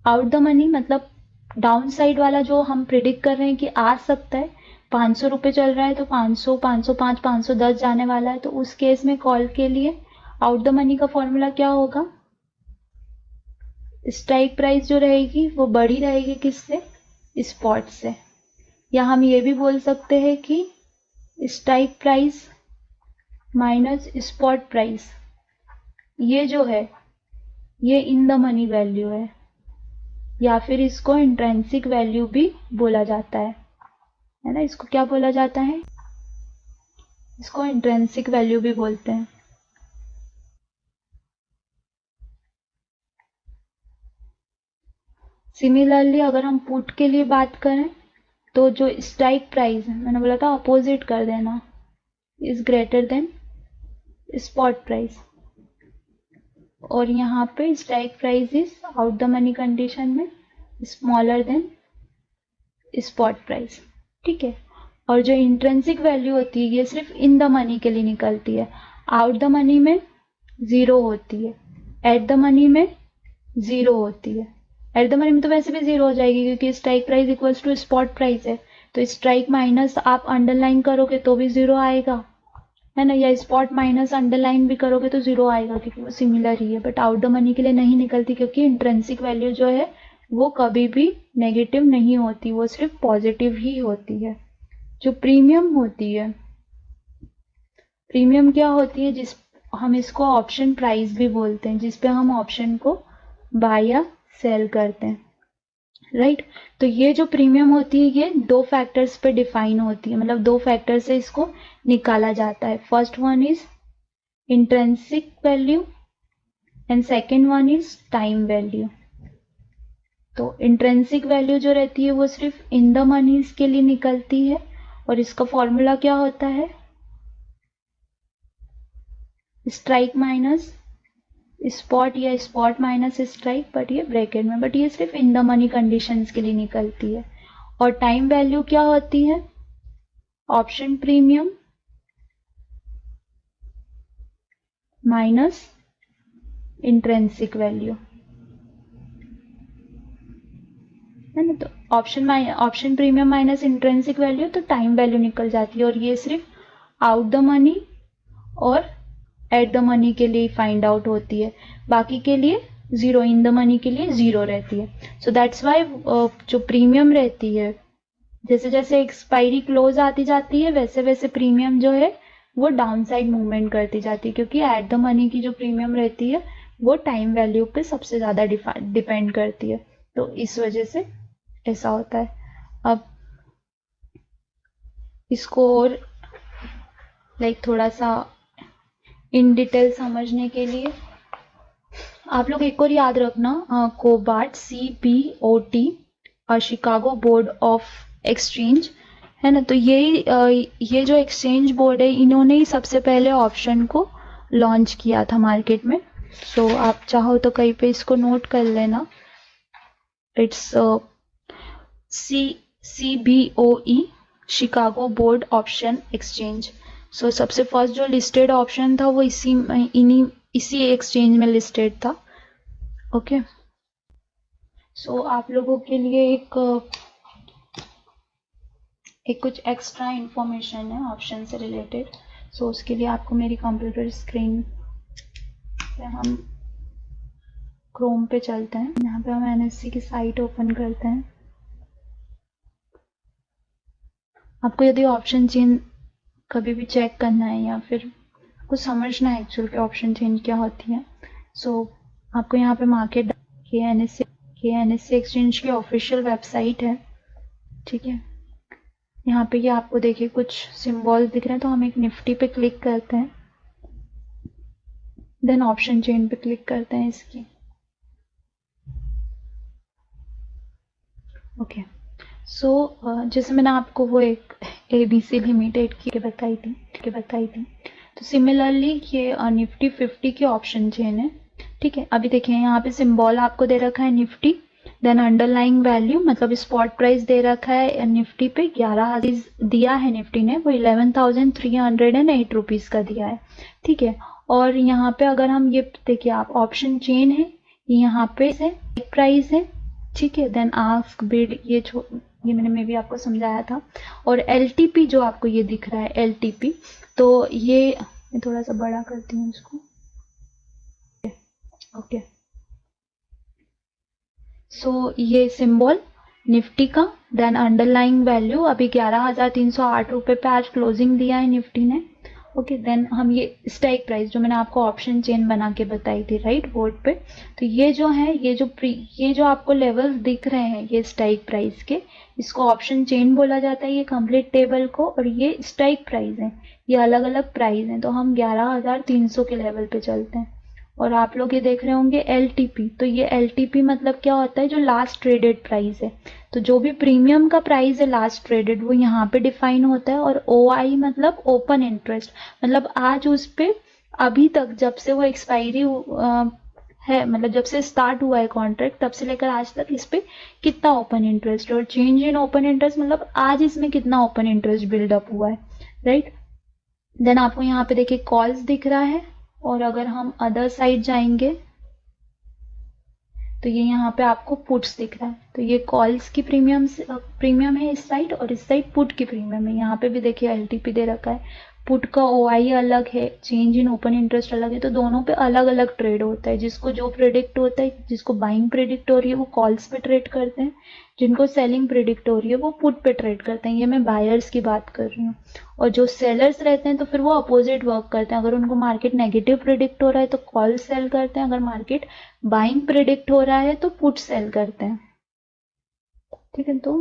Speaker 1: आउट द मनी मतलब डाउन साइड वाला जो हम प्रिडिक्ट कर रहे हैं कि आ सकता है, 500 रुपये चल रहा है तो 500, 505, 510 जाने वाला है, तो उस केस में कॉल के लिए आउट द मनी का फॉर्मूला क्या होगा? स्ट्राइक प्राइस जो रहेगी वो बड़ी रहेगी किससे? स्पॉट से। या हम ये भी बोल सकते हैं कि strike price minus spot price, ये जो है ये इन द मनी वैल्यू है, या फिर इसको इंट्रिंसिक वैल्यू भी बोला जाता है ना। इसको क्या बोला जाता है? इसको इंट्रिंसिक वैल्यू भी बोलते हैं। सिमिलरली अगर हम पुट के लिए बात करें तो जो स्ट्राइक प्राइस है, मैंने बोला था अपोजिट कर देना, is greater than spot price, और यहाँ पे strike price is out the money condition में स्मॉलर देन स्पॉट प्राइस। ठीक है, और जो इंट्रिंसिक वैल्यू होती है ये सिर्फ इन द मनी के लिए निकलती है, आउट द मनी में 0 होती है, एट द मनी में 0 होती है। एट द मनी में तो वैसे भी 0 हो जाएगी क्योंकि strike price equals to spot price है, तो स्ट्राइक माइनस आप अंडरलाइन करोगे तो भी 0 आएगा, है ना, या स्पॉट माइनस अंडरलाइन भी करोगे तो 0 आएगा क्योंकि वो सिमिलर ही है। बट आउट द मनी के लिए नहीं निकलती क्योंकि इंट्रिंसिक वैल्यू जो है वो कभी भी नेगेटिव नहीं होती, वो सिर्फ पॉजिटिव ही होती है। जो प्रीमियम होती है, प्रीमियम क्या होती है, जिस हम इसको ऑप्शन प्राइस भी बोलते हैं, जिसपे हम ऑप्शन को बाय या सेल करते हैं, राइट। तो ये जो प्रीमियम होती है ये 2 फैक्टर्स पे डिफाइन होती है, मतलब 2 फैक्टर से इसको निकाला जाता है। First one is intrinsic value and second one is time value. तो इंट्रिंसिक वैल्यू जो रहती है वो सिर्फ इन द मनीज के लिए निकलती है, और इसका फॉर्मूला क्या होता है, स्ट्राइक माइनस स्पॉट या स्पॉट माइनस स्ट्राइक, बट ये ब्रैकेट में, बट ये सिर्फ इन द मनी कंडीशंस के लिए निकलती है। और टाइम वैल्यू क्या होती है, option premium minus intrinsic value, है ना। तो option premium minus intrinsic value, तो टाइम वैल्यू निकल जाती है, और ये सिर्फ आउट द मनी और एट द मनी के लिए फाइंड आउट होती है, बाकी के लिए 0, इन द मनी के लिए 0 रहती है। सो दैट्स वाई जो प्रीमियम रहती है, जैसे जैसे एक्सपायरी क्लोज आती जाती है वैसे वैसे प्रीमियम जो है वो डाउन साइड मूवमेंट करती जाती है, क्योंकि एट द मनी की जो प्रीमियम रहती है वो टाइम वैल्यू पे सबसे ज़्यादा डिपेंड करती है, तो इस वजह से ऐसा होता है। अब इसको और थोड़ा सा इन डिटेल समझने के लिए आप लोग एक और याद रखना, cobalt CBOT Chicago board of exchange, है ना। तो ये जो एक्सचेंज बोर्ड है इन्होंने ही सबसे पहले ऑप्शन को लॉन्च किया था मार्केट में। सो आप चाहो तो कहीं पे इसको नोट कर लेना, it's CBOE Chicago board option exchange. So सबसे फर्स्ट जो लिस्टेड ऑप्शन था वो इसी एक्सचेंज में लिस्टेड था। ओके, सो आप लोगों के लिए एक कुछ एक्स्ट्रा इंफॉर्मेशन है ऑप्शन से रिलेटेड। सो उसके लिए आपको मेरी कंप्यूटर स्क्रीन पे हम क्रोम पे चलते हैं, यहाँ पे हम NSE की साइट ओपन करते हैं। आपको यदि ऑप्शन चेन कभी भी चेक करना है या फिर कुछ समझना है एक्चुअल के ऑप्शन चेन क्या होती है, सो आपको यहाँ पे मार्केट के NSE एक्सचेंज की ऑफिशियल वेबसाइट है, ठीक है। यहाँ पे ये आपको देखिए कुछ सिंबल्स दिख रहे हैं, तो हम एक निफ्टी पे क्लिक करते हैं, देन ऑप्शन चेन पे क्लिक करते हैं इसकी। ओके, सो जैसे मैंने आपको वो एक ABC लिमिटेड की बताई थी, तो सिमिलरली ये निफ्टी 50 की ऑप्शन चेन है, ठीक है। अभी देखिए यहाँ पे सिंबल आपको दे रखा है निफ्टी, देन अंडरलाइंग वैल्यू मतलब स्पॉट प्राइस दे रखा है निफ्टी पे 11,000 दिया है निफ्टी ने, वो 11,308 रुपीज़ का दिया है, ठीक है। और यहाँ पे अगर हम ये देखिए आप ऑप्शन चेन है, यहाँ पे प्राइस है, ठीक है। देन आस्क बिड ये मैंने भी आपको समझाया था, और LTP जो आपको ये दिख रहा है LTP, तो ये मैं थोड़ा सा बड़ा करती हूँ इसको, ओके। सो ये सिंबल निफ्टी का, देन अंडरलाइंग वैल्यू अभी 11,308 रुपये पे आज क्लोजिंग दिया है निफ्टी ने, ओके। देन हम ये स्ट्राइक प्राइस जो मैंने आपको ऑप्शन चेन बना के बताई थी राइट बोर्ड पे, तो ये जो है ये जो आपको लेवल्स दिख रहे हैं ये स्ट्राइक प्राइस के, इसको ऑप्शन चेन बोला जाता है ये कंप्लीट टेबल को, और ये स्ट्राइक प्राइस है, ये अलग अलग प्राइस हैं। तो हम 11,300 के लेवल पे चलते हैं, और आप लोग ये देख रहे होंगे LTP। तो ये LTP मतलब क्या होता है, जो लास्ट ट्रेडेड प्राइस है। तो जो भी प्रीमियम का प्राइस है लास्ट ट्रेडेड वो यहाँ पे डिफाइन होता है। और OI मतलब ओपन इंटरेस्ट, मतलब आज उस पे अभी तक जब से वो एक्सपायरी है, मतलब जब से स्टार्ट हुआ है कॉन्ट्रैक्ट तब से लेकर आज तक इस पे कितना ओपन इंटरेस्ट है। और चेंज इन ओपन इंटरेस्ट मतलब आज इसमें कितना ओपन इंटरेस्ट बिल्डअप हुआ है, राइट। देन आपको यहाँ पे देखिए कॉल्स दिख रहा है। और अगर हम अदर साइड जाएंगे तो ये यहाँ पे आपको पुट्स दिख रहा है। तो ये कॉल्स की प्रीमियम है इस साइड, और इस साइड पुट की प्रीमियम है। यहाँ पे भी देखिए LTP दे रखा है। पुट का OI अलग है, चेंज इन ओपन इंटरेस्ट अलग है। तो दोनों पे अलग अलग ट्रेड होता है। जिसको जो प्रेडिक्ट होता है, जिसको बाइंग प्रेडिक्ट हो रही है वो कॉल्स पे ट्रेड करते हैं, जिनको सेलिंग प्रेडिक्ट हो रही है वो पुट पे ट्रेड करते हैं। ये मैं बायर्स की बात कर रही हूँ। और जो सेलर्स रहते हैं तो फिर वो अपोजिट वर्क करते हैं। अगर उनको मार्केट नेगेटिव प्रेडिक्ट हो रहा है तो कॉल सेल करते हैं, अगर मार्केट बाइंग प्रेडिक्ट हो रहा है तो पुट सेल करते हैं, ठीक है। तो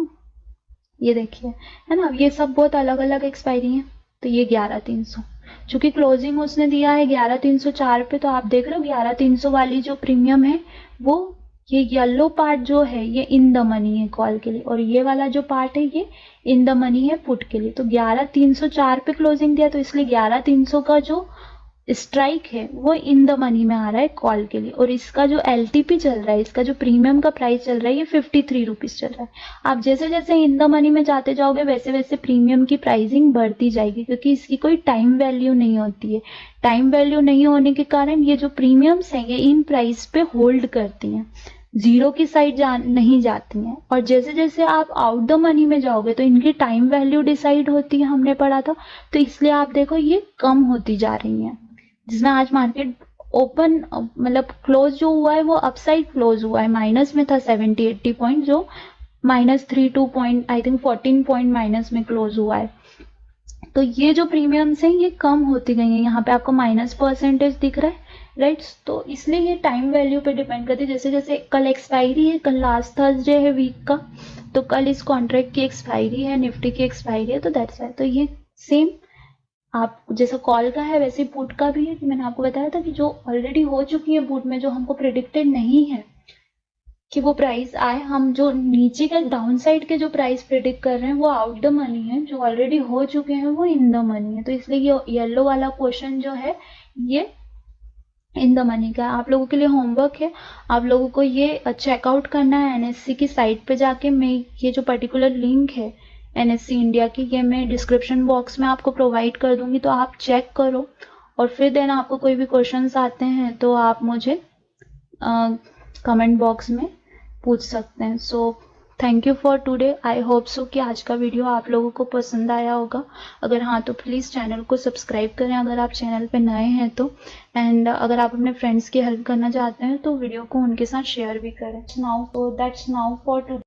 Speaker 1: ये देखिए, है ना, ये सब बहुत अलग अलग एक्सपायरी है। तो ये 11,300, चूंकि क्लोजिंग उसने दिया है 11,304 पे, तो आप देख रहे हो 11,300 वाली जो प्रीमियम है वो, ये येलो पार्ट जो है ये इन द मनी है कॉल के लिए, और ये वाला जो पार्ट है ये इन द मनी है पुट के लिए। तो 11,304 पे क्लोजिंग दिया तो इसलिए 11,300 का जो स्ट्राइक है वो इन द मनी में आ रहा है कॉल के लिए। और इसका जो LTP चल रहा है, इसका जो प्रीमियम का प्राइस चल रहा है ये 53 रुपीज चल रहा है। आप जैसे जैसे इन द मनी में जाते जाओगे वैसे वैसे प्रीमियम की प्राइसिंग बढ़ती जाएगी, क्योंकि इसकी कोई टाइम वैल्यू नहीं होती है। टाइम वैल्यू नहीं होने के कारण ये जो प्रीमियम्स हैं ये इन प्राइस पे होल्ड करती हैं, जीरो की साइड नहीं जाती हैं। और जैसे जैसे आप आउट द मनी में जाओगे तो इनकी टाइम वैल्यू डिसाइड होती है, हमने पढ़ा था। तो इसलिए आप देखो ये कम होती जा रही हैं, जिसमें आज मार्केट ओपन मतलब क्लोज जो हुआ है वो अपसाइड क्लोज हुआ है, माइनस में था 70-80 पॉइंट, जो -32 point I think 14 point minus में क्लोज हुआ है। तो ये जो प्रीमियम्स हैं ये कम होती गई हैं। यहाँ पे आपको -% दिख रहा है, राइट। तो इसलिए ये टाइम वैल्यू पे डिपेंड करती है। जैसे जैसे कल एक्सपायरी है, कल लास्ट थर्सडे है वीक का, तो कल इस कॉन्ट्रैक्ट की एक्सपायरी है, निफ्टी की एक्सपायरी है, तो दैट्स वाई। तो ये सेम आप जैसा कॉल का है वैसे पुट का भी है। मैंने आपको बताया था कि जो ऑलरेडी हो चुकी है पुट में, जो हमको प्रेडिक्टेड नहीं है कि वो प्राइस आए, हम जो नीचे के डाउन साइड के जो प्राइस प्रेडिक्ट कर रहे हैं वो आउट द मनी है, जो ऑलरेडी हो चुके हैं वो इन द मनी है। तो इसलिए ये येलो वाला क्वेश्चन जो है ये इन द मनी का। आप लोगों के लिए होमवर्क है, आप लोगों को ये चेकआउट करना है NSE की साइट पे जाके। मैं ये जो पर्टिकुलर लिंक है NSE इंडिया की, ये मैं डिस्क्रिप्शन बॉक्स में आपको प्रोवाइड कर दूंगी, तो आप चेक करो। और फिर देन आपको कोई भी क्वेश्चंस आते हैं तो आप मुझे कमेंट बॉक्स में पूछ सकते हैं। So thank you for today. I hope so कि आज का वीडियो आप लोगों को पसंद आया होगा। अगर हाँ तो प्लीज़ चैनल को सब्सक्राइब करें अगर आप चैनल पे नए हैं तो। एंड अगर आप अपने फ्रेंड्स की हेल्प करना चाहते हैं तो वीडियो को उनके साथ शेयर भी करें। Now that's now for today.